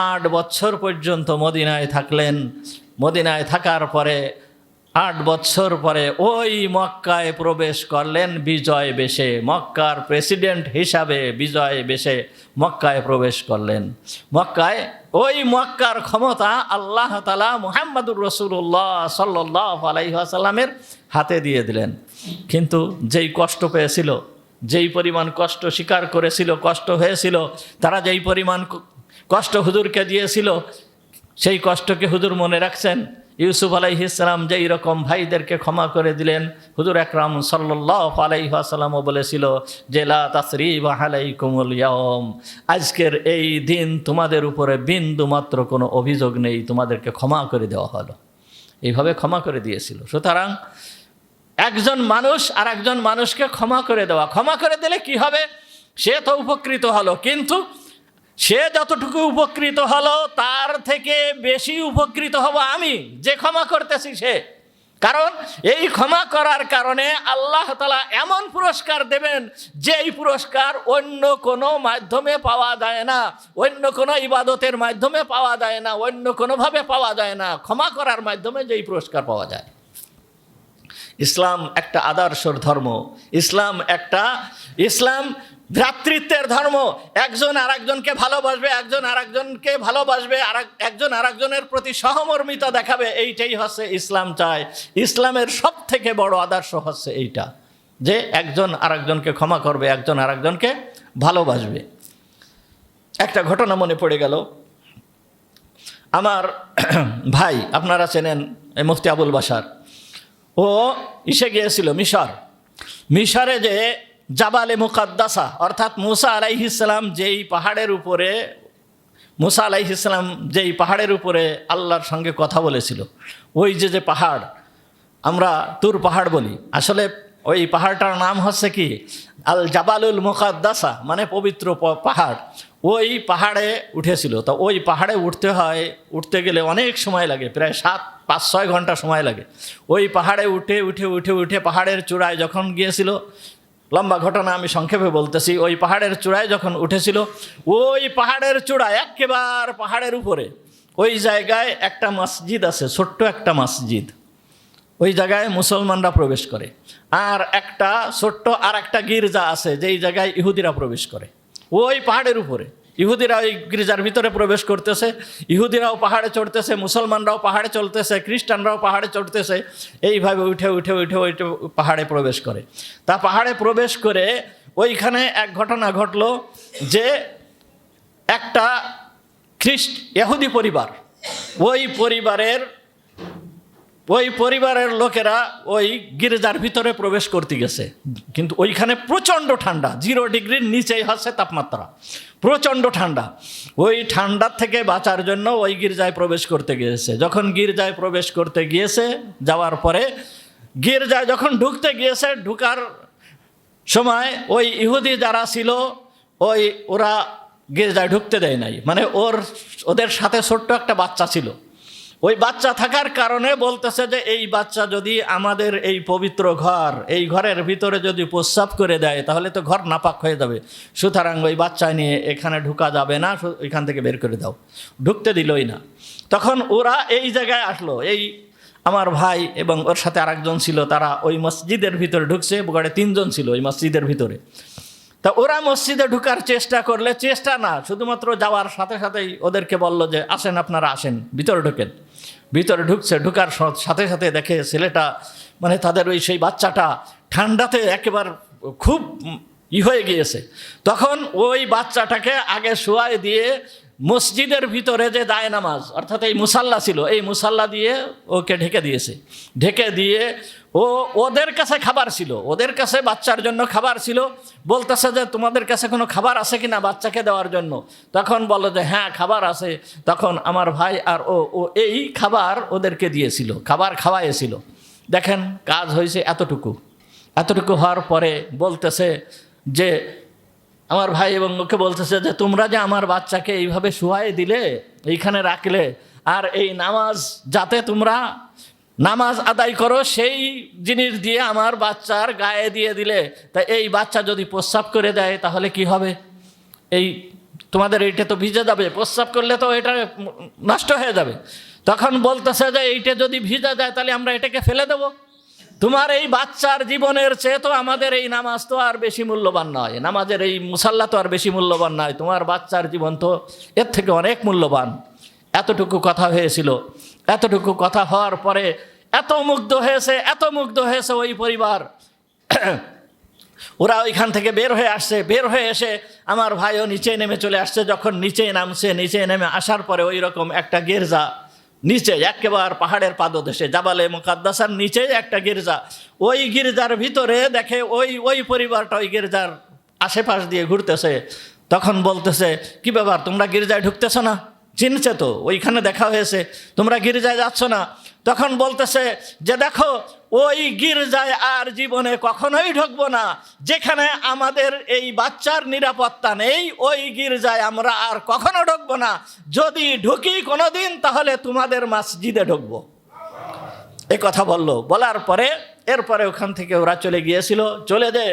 8 বছর পর্যন্ত মদিনায় থাকলেন। মদিনায় থাকার পরে 8 বছর পরে ওই মক্কায় প্রবেশ করলেন বিজয় বেশে, মক্কার প্রেসিডেন্ট হিসাবে বিজয় বেশে মক্কায় প্রবেশ করলেন। মক্কায় ওই মক্কার ক্ষমতা আল্লাহ তাআলা মুহাম্মদুর রাসূলুল্লাহ সাল্লাল্লাহু আলাইহি ওয়াসাল্লামের হাতে দিয়ে দিলেন। কিন্তু যেই কষ্ট পেয়েছিল, যেই পরিমাণ কষ্ট স্বীকার করেছিল, কষ্ট হয়েছিল, তারা যেই পরিমাণ কষ্ট হুজুরকে দিয়েছিল, সেই কষ্টকে হুজুর মনে রাখছেন। ইউসুফ আলাইহিস সালাম যেই রকম ভাইদেরকে ক্ষমা করে দিলেন, হুজুর আকরাম সাল্লাল্লাহু আলাইহি ওয়াসাল্লামও বলেছিল যে লা তাসরিবা আলাইকুমুল ইয়াওম, আজকের এই দিন তোমাদের উপরে বিন্দু মাত্র কোনো অভিযোগ নেই, তোমাদেরকে ক্ষমা করে দেওয়া হলো। এইভাবে ক্ষমা করে দিয়েছিল। সুতরাং একজন মানুষ আর একজন মানুষকে ক্ষমা করে দেওয়া, ক্ষমা করে দিলে কি হবে? সে তো উপকৃত হলো, কিন্তু সে যতটুকু উপকৃত হলো তার থেকে বেশি উপকৃত হব আমি, যে ক্ষমা করতেছি সে। কারণ এই ক্ষমা করার কারণে আল্লাহ তাআলা এমন পুরস্কার দেবেন যেই পুরস্কার অন্য কোনো মাধ্যমে পাওয়া যায় না, অন্য কোনো ইবাদতের মাধ্যমে পাওয়া যায় না, অন্য কোনোভাবে পাওয়া যায় না। ক্ষমা করার মাধ্যমে যেই পুরস্কার পাওয়া যায়। ইসলাম একটা আদর্শের ধর্ম, ইসলাম ভ্রাতৃত্বের ধর্ম। একজন আরেকজনকে ভালোবাসবে, একজন আরেকজনকে ভালোবাসবে, একজন আরেকজনের প্রতি সহমর্মিতা দেখাবে, এইটাই হচ্ছে ইসলাম চায়। ইসলামের সব থেকে বড় আদর্শ হচ্ছে এইটা, যে একজন আরেকজনকে ক্ষমা করবে, একজন আরেকজনকে ভালোবাসবে। একটা ঘটনা মনে পড়ে গেল। আমার ভাই, আপনারা চেনেন মুফতি আবুল বাশার, ও ইসে গিয়েছিল মিশরে, যে জাবালে মুকাদ্দাসা, অর্থাৎ মুসা আলাইহিস সালাম যেই পাহাড়ের উপরে আল্লাহর সঙ্গে কথা বলেছিল, ওই যে পাহাড় আমরা তুর পাহাড় বলি, আসলে ওই পাহাড়টার নাম হচ্ছে কি আল জাবালুল মুকাদ্দাসা, মানে পবিত্র পাহাড়। ওই পাহাড়ে উঠেছিল। তো ওই পাহাড়ে উঠতে গেলে অনেক সময় লাগে, প্রায় 5-6 ঘন্টা সময় লাগে। ওই পাহাড়ে উঠে পাহাড়ের চূড়ায় যখন গিয়েছিল, লম্বা ঘটনা আমি সংক্ষেপে বলতেছি, ওই পাহাড়ের চূড়ায় যখন উঠেছিল, ওই পাহাড়ের চূড়ায় একেবারে পাহাড়ের উপরে ওই জায়গায় একটা মসজিদ আছে, ছোট্ট একটা মসজিদ। ওই জায়গায় মুসলমানরা প্রবেশ করে। আর একটা ছোট্ট আর একটা গির্জা আছে, যেই জায়গায় ইহুদিরা প্রবেশ করে। ওই পাহাড়ের উপরে ইহুদিরা ওই গির্জার ভিতরে প্রবেশ করতেছে, ইহুদিরাও পাহাড়ে চড়তেছে, মুসলমানরাও পাহাড়ে চলতেছে, খ্রিস্টানরাও পাহাড়ে চড়তেছে। এইভাবে উঠে পাহাড়ে প্রবেশ করে। তা পাহাড়ে প্রবেশ করে ওইখানে এক ঘটনা ঘটলো, যে একটা ইহুদি পরিবার, ওই পরিবারের লোকেরা ওই গির্জার ভিতরে প্রবেশ করতে গেছে। কিন্তু ওইখানে প্রচণ্ড ঠান্ডা, 0 ডিগ্রির নিচেই হচ্ছে তাপমাত্রা, প্রচণ্ড ঠান্ডা। ওই ঠান্ডার থেকে বাঁচার জন্য ওই গির্জায় প্রবেশ করতে গিয়েছে। যখন গির্জায় প্রবেশ করতে গিয়েছে, যাওয়ার পরে গির্জায় যখন ঢুকার সময় ওই ইহুদি যারা ছিল, ওরা গির্জায় ঢুকতে দেয় নাই। মানে ওদের সাথে ছোট্ট একটা বাচ্চা ছিল। ওই বাচ্চা থাকার কারণে বলতেছে যে এই বাচ্চা যদি আমাদের এই পবিত্র এই ঘরের ভিতরে যদি প্রস্রাব করে দেয়, তাহলে তো ঘর নাপাক হয়ে যাবে। সুতরাং ওই বাচ্চা নিয়ে এখানে ঢুকা যাবে না, ওইখান থেকে বের করে দাও। ঢুকতে দিলই না। তখন ওরা এই জায়গায় আসলো, এই আমার ভাই এবং ওর সাথে আরেকজন ছিল, তারা ওই মসজিদের ভিতরে ঢুকছে। গড়ে 3 জন ছিল ওই মসজিদের ভিতরে। তা ওরা মসজিদে ঢুকার চেষ্টা না, শুধুমাত্র যাওয়ার সাথে সাথেই ওদেরকে বলল যে আসেন, আপনারা আসেন, ভিতরে ঢোকেন। ভিতরে ঢুকার সাথে সাথে দেখে ছেলেটা, মানে তাদের সেই বাচ্চাটা ঠান্ডাতে একেবারে খুব হয়ে গিয়েছে। তখন ওই বাচ্চাটাকে আগে শোয়াই দিয়ে মসজিদের ভিতরে যে জায়নামাজ অর্থাৎ এই মুসাল্লা ছিল, এই মুসাল্লা দিয়ে ওকে ঢেকে দিয়েছে। ঢেকে দিয়ে ওদের কাছে খাবার ছিল, ওদের কাছে বাচ্চার জন্য খাবার ছিল। বলতেছে যে তোমাদের কাছে কোনো খাবার আছে কি না বাচ্চাকে দেওয়ার জন্য? তখন বলো যে হ্যাঁ খাবার আছে। তখন আমার ভাই আর ও এই খাবার ওদেরকে দিয়েছিল, খাবার খাওয়াইয়েছিল। দেখেন কাজ হয়েছে এতটুকু। এতটুকু হওয়ার পরে বলতেছে যে আমার ভাই এবং ওকে বলতেছে যে তোমরা যে আমার বাচ্চাকে এইভাবে শুয়াই দিলে, এইখানে রাখলে, আর এই নামাজ যাতে তোমরা নামাজ আদায় করো সেই জিনিস দিয়ে আমার বাচ্চার গায়ে দিয়ে দিলে, তা এই বাচ্চা যদি প্রস্রাব করে দেয় তাহলে কি হবে? এই তোমাদের এইটা তো ভিজে যাবে, প্রস্রাব করলে তো এটা নষ্ট হয়ে যাবে। তখন বলতেছে যে এইটা যদি ভিজে যায় তাহলে আমরা এটাকে ফেলে দেবো। তোমার এই বাচ্চার জীবনের চেয়ে তো আমাদের এই নামাজ তো আর বেশি মূল্যবান নয়, নামাজের এই মুসাল্লা তো আর বেশি মূল্যবান নয়, তোমার বাচ্চার জীবন তো এর থেকে অনেক মূল্যবান। এতটুকু কথা হয়েছিল। এতটুকু কথা হওয়ার পরে এত মুগ্ধ হয়েছে ওই পরিবার। ওরা ওইখান থেকে বের হয়ে আসছে। বের হয়ে এসে আমার ভাইও নিচে নেমে চলে আসছে। যখন নিচে নামছে, নিচে নেমে আসার পরে ওই রকম একটা গির্জা নিচে একেবারে পাহাড়ের পাদদেশে জাবালে মুকাদ্দাসার নিচে একটা গির্জা, ওই গির্জার ভিতরে দেখে ওই পরিবারটা ওই গির্জার আশেপাশ দিয়ে ঘুরতেছে। তখন বলতেছে কি ব্যাপার, তোমরা গির্জায় ঢুকতেছ না? চিনছে তো, ওইখানে দেখা হয়েছে, তোমরা গির্জায় যাচ্ছ না? তখন বলতেছে যে দেখো ওই গির্জায় আর জীবনে কখনোই ঢুকবো না, যেখানে আমাদের এই বাচ্চার নিরাপত্তা নেই ওই গির্জায় আমরা আর কখনো ঢুকবো না। যদি ঢুকি কোনোদিন তাহলে তোমাদের মসজিদে ঢুকবো। এ কথা বললো। বলার পরে এরপরে ওখান থেকে ওরা চলে গিয়েছিল। চলে যে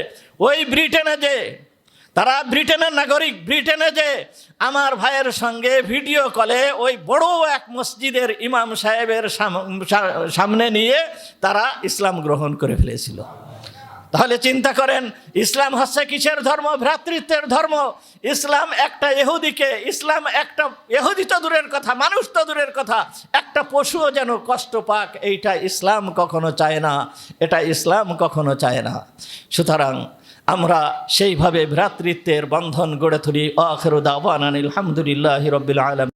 ওই ব্রিটেনে যে তারা ব্রিটেনের নাগরিক, ব্রিটেনে যে আমার ভাইয়ের সঙ্গে ভিডিও কলে ওই বড় এক মসজিদের ইমাম সাহেবের সামনে নিয়ে তারা ইসলাম গ্রহণ করে ফেলেছিল। তাহলে চিন্তা করেন, ইসলাম হচ্ছে কিসের ধর্ম? ভ্রাতৃত্বের ধর্ম। ইসলাম একটা ইহুদি তো দূরের কথা, মানুষ তো দূরের কথা, একটা পশুও যেন কষ্ট পাক, এইটা ইসলাম কখনো চায় না, এটা ইসলাম কখনো চায় না। সুতরাং আমরা সেইভাবে ভ্রাতৃত্বের বন্ধন গড়ে তুলি। আখিরু দাওয়ানা আলহামদুলিল্লাহি রাব্বিল আলামিন।